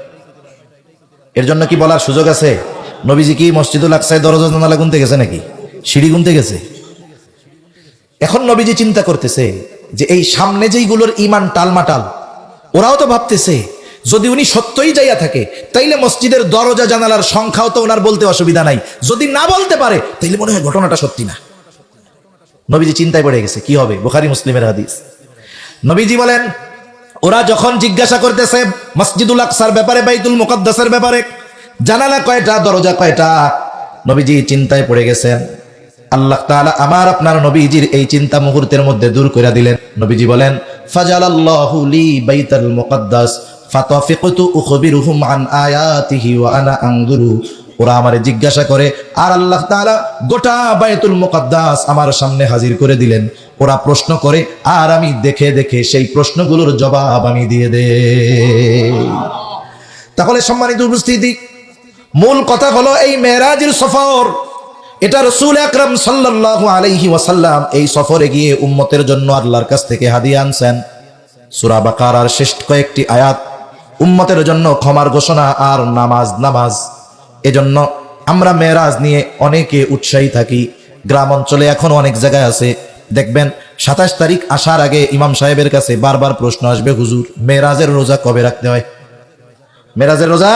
এর জন্য কি বলার সুযোগ আছে? নবীজি কি মসজিদুল আকসায় দরজা জানালা গুনতে গেছে নাকি সিঁড়ি গুনতে গেছে? এখন নবীজি চিন্তা করতেছে যে এই সামনে যেইগুলোর ঈমান টালমাটাল, ওরাও তো ভাবতেছে যদি উনি সত্যই যাইয়া থাকে, তাইলে মসজিদের দরজা জানালার সংখ্যাও তো ওনার বলতে অসুবিধা নাই, যদি না বলতে পারে তাইলে মনে হয় ঘটনাটা সত্যি না। নবীজি চিন্তায় পড়ে গেছে, কি হবে? বুখারী মুসলিমের হাদিস। নবীজি বলেন, ওরা যখন জিজ্ঞাসা করতেছে মসজিদুল আকসার ব্যাপারে, বাইতুল মুকাদ্দাসের ব্যাপারে, জানালা কয়টা, দরজা কয়টা, নবীজি চিন্তায় পড়ে গেছেন। আল্লাহ তাআলা আমার আপনার নবীজির এই চিন্তা মুহূর্তের মধ্যে দূর করে দিলেন। নবীজি বলেন, ফাজালাল্লাহু লি বাইতুল মুকাদ্দাস ফাতাফিকতু উখবিরুহুম আন আয়াতিহি ওয়া আনা আনজুরু। ওরা আমারে জিজ্ঞাসা করে আর আল্লাহ তাআলা গোটা বাইতুল মুকাদ্দাস আমার সামনে হাজির করে দিলেন। ওরা প্রশ্ন করে আর আমি দেখে দেখে সেই প্রশ্নগুলোর জবাব আমি দিয়ে দেই। তাহলে সম্মানিত উপস্থিতি, মূল কথা হলো এই মেরাজের সফর, এটা রাসূল আকরাম সাল্লাল্লাহু আলাইহি ওয়াসাল্লাম এই সফরে গিয়ে উম্মতের জন্য আল্লাহর কাছ থেকে হাদিয়া আনছেন। সূরা বাকারার শেষ কয়েকটি আয়াত উম্মতের জন্য ক্ষমার ঘোষণা আর নামাজ নামাজ। এজন্য আমরা মেরাজ নিয়ে অনেকে উৎসাহী থাকি। গ্রাম অঞ্চলে এখন অনেক জায়গায় আছে, দেখবেন 27 তারিখ আসার আগে ইমাম সাহেবের কাছে বারবার প্রশ্ন আসবে, হুজুর মেরাজের রোজা কবে রাখতে হয়, মেরাজের রোজা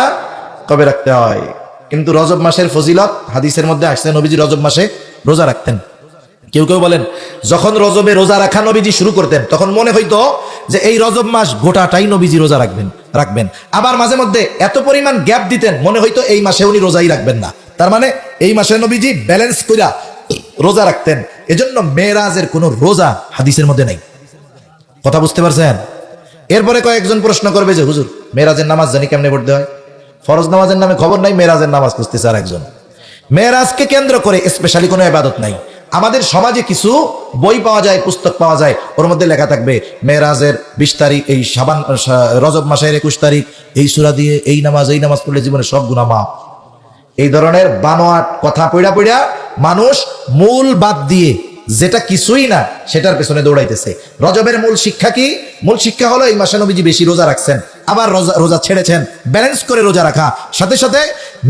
কবে রাখতে হয়? কিন্তু রজব মাসের ফজিলত হাদিসের মধ্যে আসছে, নবীজি রজব মাসে রোজা রাখতেন। কেউ কেউ বলেন যখন রজবে রোজা রাখা নবীজি শুরু করতেন তখন মনে হইতো যে এই রজব মাস গোটাটাই নবীজি রোজা রাখবেন। আবার মাঝে মধ্যে এত পরিমাণ গ্যাপ দিতেন, মনে হইতো এই মাসে উনি রোজাই রাখবেন না। তার মানে এই মাসে নবীজি ব্যালেন্স কইরা রোজা রাখতেন। এজন্য মেরাজের কোনো রোজা হাদিসের মধ্যে নাই। কথা বুঝতে পারছেন? এরপরে কয়েকজন প্রশ্ন করবে যে হুজুর মেরাজের নামাজ জানি কেমনে পড়তে হয়, ফরজ নামাজের নামে খবর নাই, মেরাজের নামাজ খুঁজতেছে আর একজন। মেরাজকে কেন্দ্র করে স্পেশালি কোনো ইবাদত নাই। আমাদের সমাজে কিছু বই পাওয়া যায়, পুস্তক পাওয়া যায়, ওর মধ্যে লেখা থাকবে মেরাজের 20 তারিখ, এই রজব মাসের 21 তারিখ এই সূরা দিয়ে এই নামাজ পড়লে জীবনে সব গুনাহ মাফ। এই ধরনের বানোয়াট কথা পড়া পড়া মানুষ মূল বাদ দিয়ে, যেটা কিছুই না সেটার পেছনে দৌড়াইতেছে। রজবের মূল শিক্ষা কি? মূল শিক্ষা হলো এই মাসে নবীজি বেশি রোজা রাখছেন, আবার রোজা ছেড়েছেন, ব্যালেন্স করে রোজা রাখা। সাথে সাথে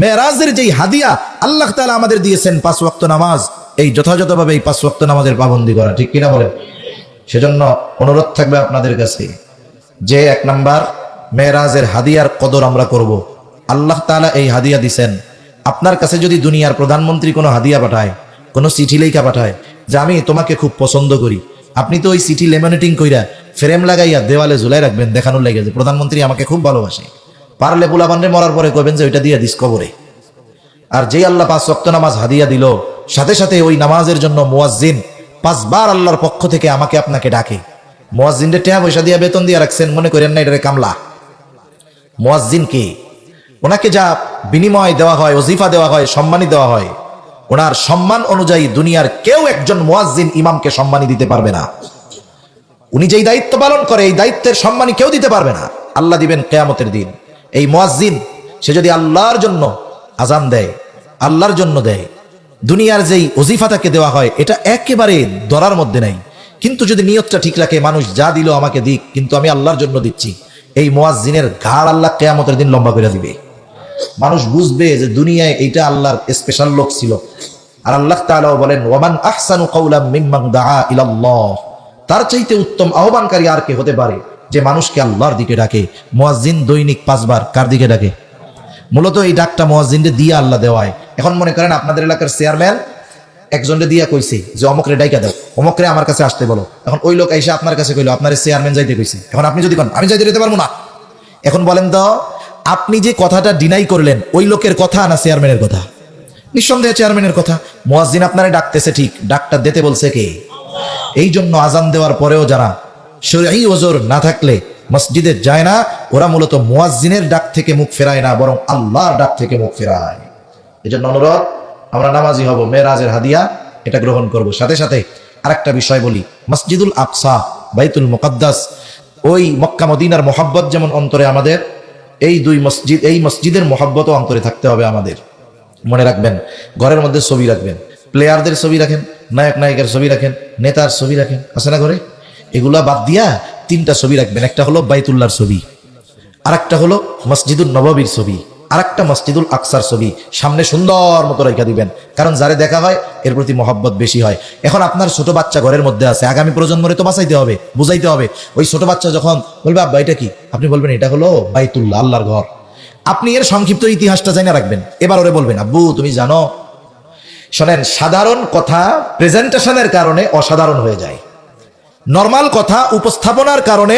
মেরাজের যেই হাদিয়া আল্লাহ তাআলা আমাদের দিয়েছেন 5 ওয়াক্ত নামাজ, এই যথাযথভাবে এই 5 ওয়াক্ত নামাজের পাবন্দি করা, ঠিক কিনা বলেন? সেজন্য অনুরোধ থাকবে আপনাদের কাছে যে 1 নাম্বার মেরাজের হাদিয়ার কদর আমরা করব। আল্লাহ তাআলা এই হাদিয়া দিছেন। আপনার কাছে যদি দুনিয়ার প্রধানমন্ত্রী কোনো হাদিয়া পাঠায়, কোনো চিঠি লেখা পাঠায় যে আমি তোমাকে খুব পছন্দ করি, আপনি তো ওই চিঠি লেমিনেটিং কইরা ফ্রেম লাগাইয়া দেওয়ালে ঝুলাই রাখবেন, দেখানোর লাগে যে প্রধানমন্ত্রী আমাকে খুব ভালোবাসে। পারলে পোলাপানরে মরার পরে কইবেন যে ওইটা দিয়ে দিস কবরে। আর যেই আল্লাহ 5 ওয়াক্ত নামাজ হাদিয়া দিল, সাথে সাথে ওই নামাজের জন্য মুয়াজ্জিন 5 বার আল্লাহর পক্ষ থেকে আমাকে আপনাকে ডাকে। মুয়াজ্জিনরে টাকা পয়সা দিয়া বেতন দিয়া রাখছেন, মনে করেন না এটারে কামলা। মুয়াজ্জিন কে? ওনাকে যা বিনিময় দেওয়া হয়, ওজিফা দেওয়া হয়, সম্মানী দেওয়া হয়, ওনার সম্মান অনুযায়ী দুনিয়ার কেউ একজন মুয়াজ্জিন ইমামকে সম্মানী দিতে পারবে না। উনি যেই দায়িত্ব পালন করে এই দায়িত্বের সম্মানী কেউ দিতে পারবে না, আল্লাহ দিবেন কিয়ামতের দিন। এই মুয়াজ্জিন সে যদি আল্লাহর জন্য আজান দেয়, আল্লাহর জন্য দেয়, দুনিয়ার যেই ওজিফা তাকে দেওয়া হয় এটা একেবারে ধরার মধ্যে নাই, কিন্তু যদি নিয়তটা ঠিক রাখে মানুষ যা দিল আমাকে দিক, কিন্তু আমি আল্লাহর জন্য দিচ্ছি, এই মুয়াজ্জিনের ঘাড় আল্লাহ কিয়ামতের দিন লম্বা করে দিবে। মানুষ বুঝবে যে দুনিয়ায় এইটা আল্লাহর স্পেশাল লোক ছিল। আর আল্লাহ তাআলা বলেন ওয়ামান আহসানু কাওলাম মিম্মান দাআ ইলাল্লাহ, তার চাইতে উত্তম আহ্বানকারী আর কে হতে পারে যে মানুষকে আল্লাহর দিকে ডাকে। মুয়াজ্জিন দৈনিক 5 বার কার দিকে ডাকে? মূলত এই ডাকটা মুয়াজ্জিনকে দিয়ে আল্লাহ দেওয়ায়। এখন মনে করেন আপনাদের এলাকার চেয়ারম্যান একজনকে দিয়া কইছে যে অমুকরে ডাইকা দাও, অমুকরে আমার কাছে আসতে বলো। এখন ওই লোক এসে আপনার কাছে কইলো আপনার চেয়ারম্যান যাইতে কইছে। এখন আপনি যদি কোন আমি যাইতে দিতে পারবো না, এখন বলেন তো আপনি যে কথাটা ডিনাই করলেন ওই লোকের কথা না চেয়ারম্যানের কথা? নিঃসন্দেহে চেয়ারম্যানের কথা। মুয়াজ্জিন আপনারে ডাকতেছে ঠিক, ডাকটা দিতে বলছে কে? এই জন্য আজান দেওয়ার পরেও যারা শরঈ ওযর না থাকলে মসজিদে যায় না, ওরা মূলত মুয়াজ্জিনের ডাক থেকে মুখ ফেরায় না, বরং আল্লাহর ডাক থেকে মুখ ফেরায়। এজন্য অনুরোধ, আমরা নামাজি হব, মেরাজের হাদিয়া এটা গ্রহণ করব। সাথে সাথে আরেকটা বিষয় বলি, মসজিদুল আকসা, বাইতুল মুকাদ্দাস, ওই মক্কা মদিনার মহব্বত যেমন অন্তরে আমাদের, এই দুই মসজিদ, এই মসজিদের মহব্বতও অন্তরে থাকতে হবে আমাদের। মনে রাখবেন, ঘরের মধ্যে ছবি রাখবেন, প্লেয়ারদের ছবি রাখেন, নায়ক নায়িকার ছবি রাখেন, নেতার ছবি রাখেন, আছে না ঘরে? এগুলা বাদ দিয়া 3টা ছবি রাখবেন। একটা হলো বাইতুল্লাহর ছবি, আরেকটা হলো মসজিদুল নববীর ছবি, আরেকটা মসজিদুল আকসার ছবি। সামনে সুন্দর মতো রেখা দিবেন, কারণ যারে দেখা হয় এর প্রতি মহব্বত বেশি হয়। এখন আপনার ছোট বাচ্চা ঘরের মধ্যে আছে, আগামী প্রজন্মরে তো বাঁচাইতে হবে, বুঝাইতে হবে। ওই ছোট বাচ্চা যখন বলবে আব্বা এটা কি, আপনি বলবেন এটা হলো বাইতুল্লাহ, আল্লাহর ঘর। আপনি এর সংক্ষিপ্ত ইতিহাসটা জানা রাখবেন, এবার ওরে বলবেন আব্বু তুমি জানো। শোনেন, সাধারণ কথা প্রেজেন্টেশনের কারণে অসাধারণ হয়ে যায়, নরমাল কথা উপস্থাপনার কারণে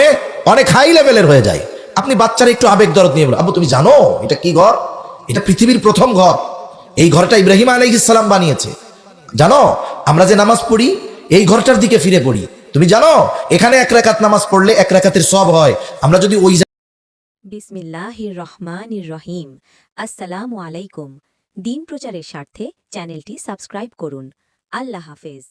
অনেক হাই লেভেলের হয়ে যায়। আপনি বাচ্চারা একটু আবেগ দরদ নিয়ে বলেন আব্বু তুমি জানো এটা কি ঘর, এটা পৃথিবীর প্রথম ঘর, এই ঘরটা ইব্রাহিম আলাইহিস সালাম বানিয়েছে। জানো আমরা যে নামাজ পড়ি এই ঘরটার দিকে ফিরে পড়ি, তুমি জানো এখানে 1 রাকাত নামাজ পড়লে 1 রাকাতের সওয়াব হয়। আমরা যদি ওই বিসমিল্লাহির রহমানির রহিম। আসসালামু আলাইকুম। দিন প্রচারের স্বার্থে চ্যানেলটি সাবস্ক্রাইব করুন। আল্লাহ হাফেজ।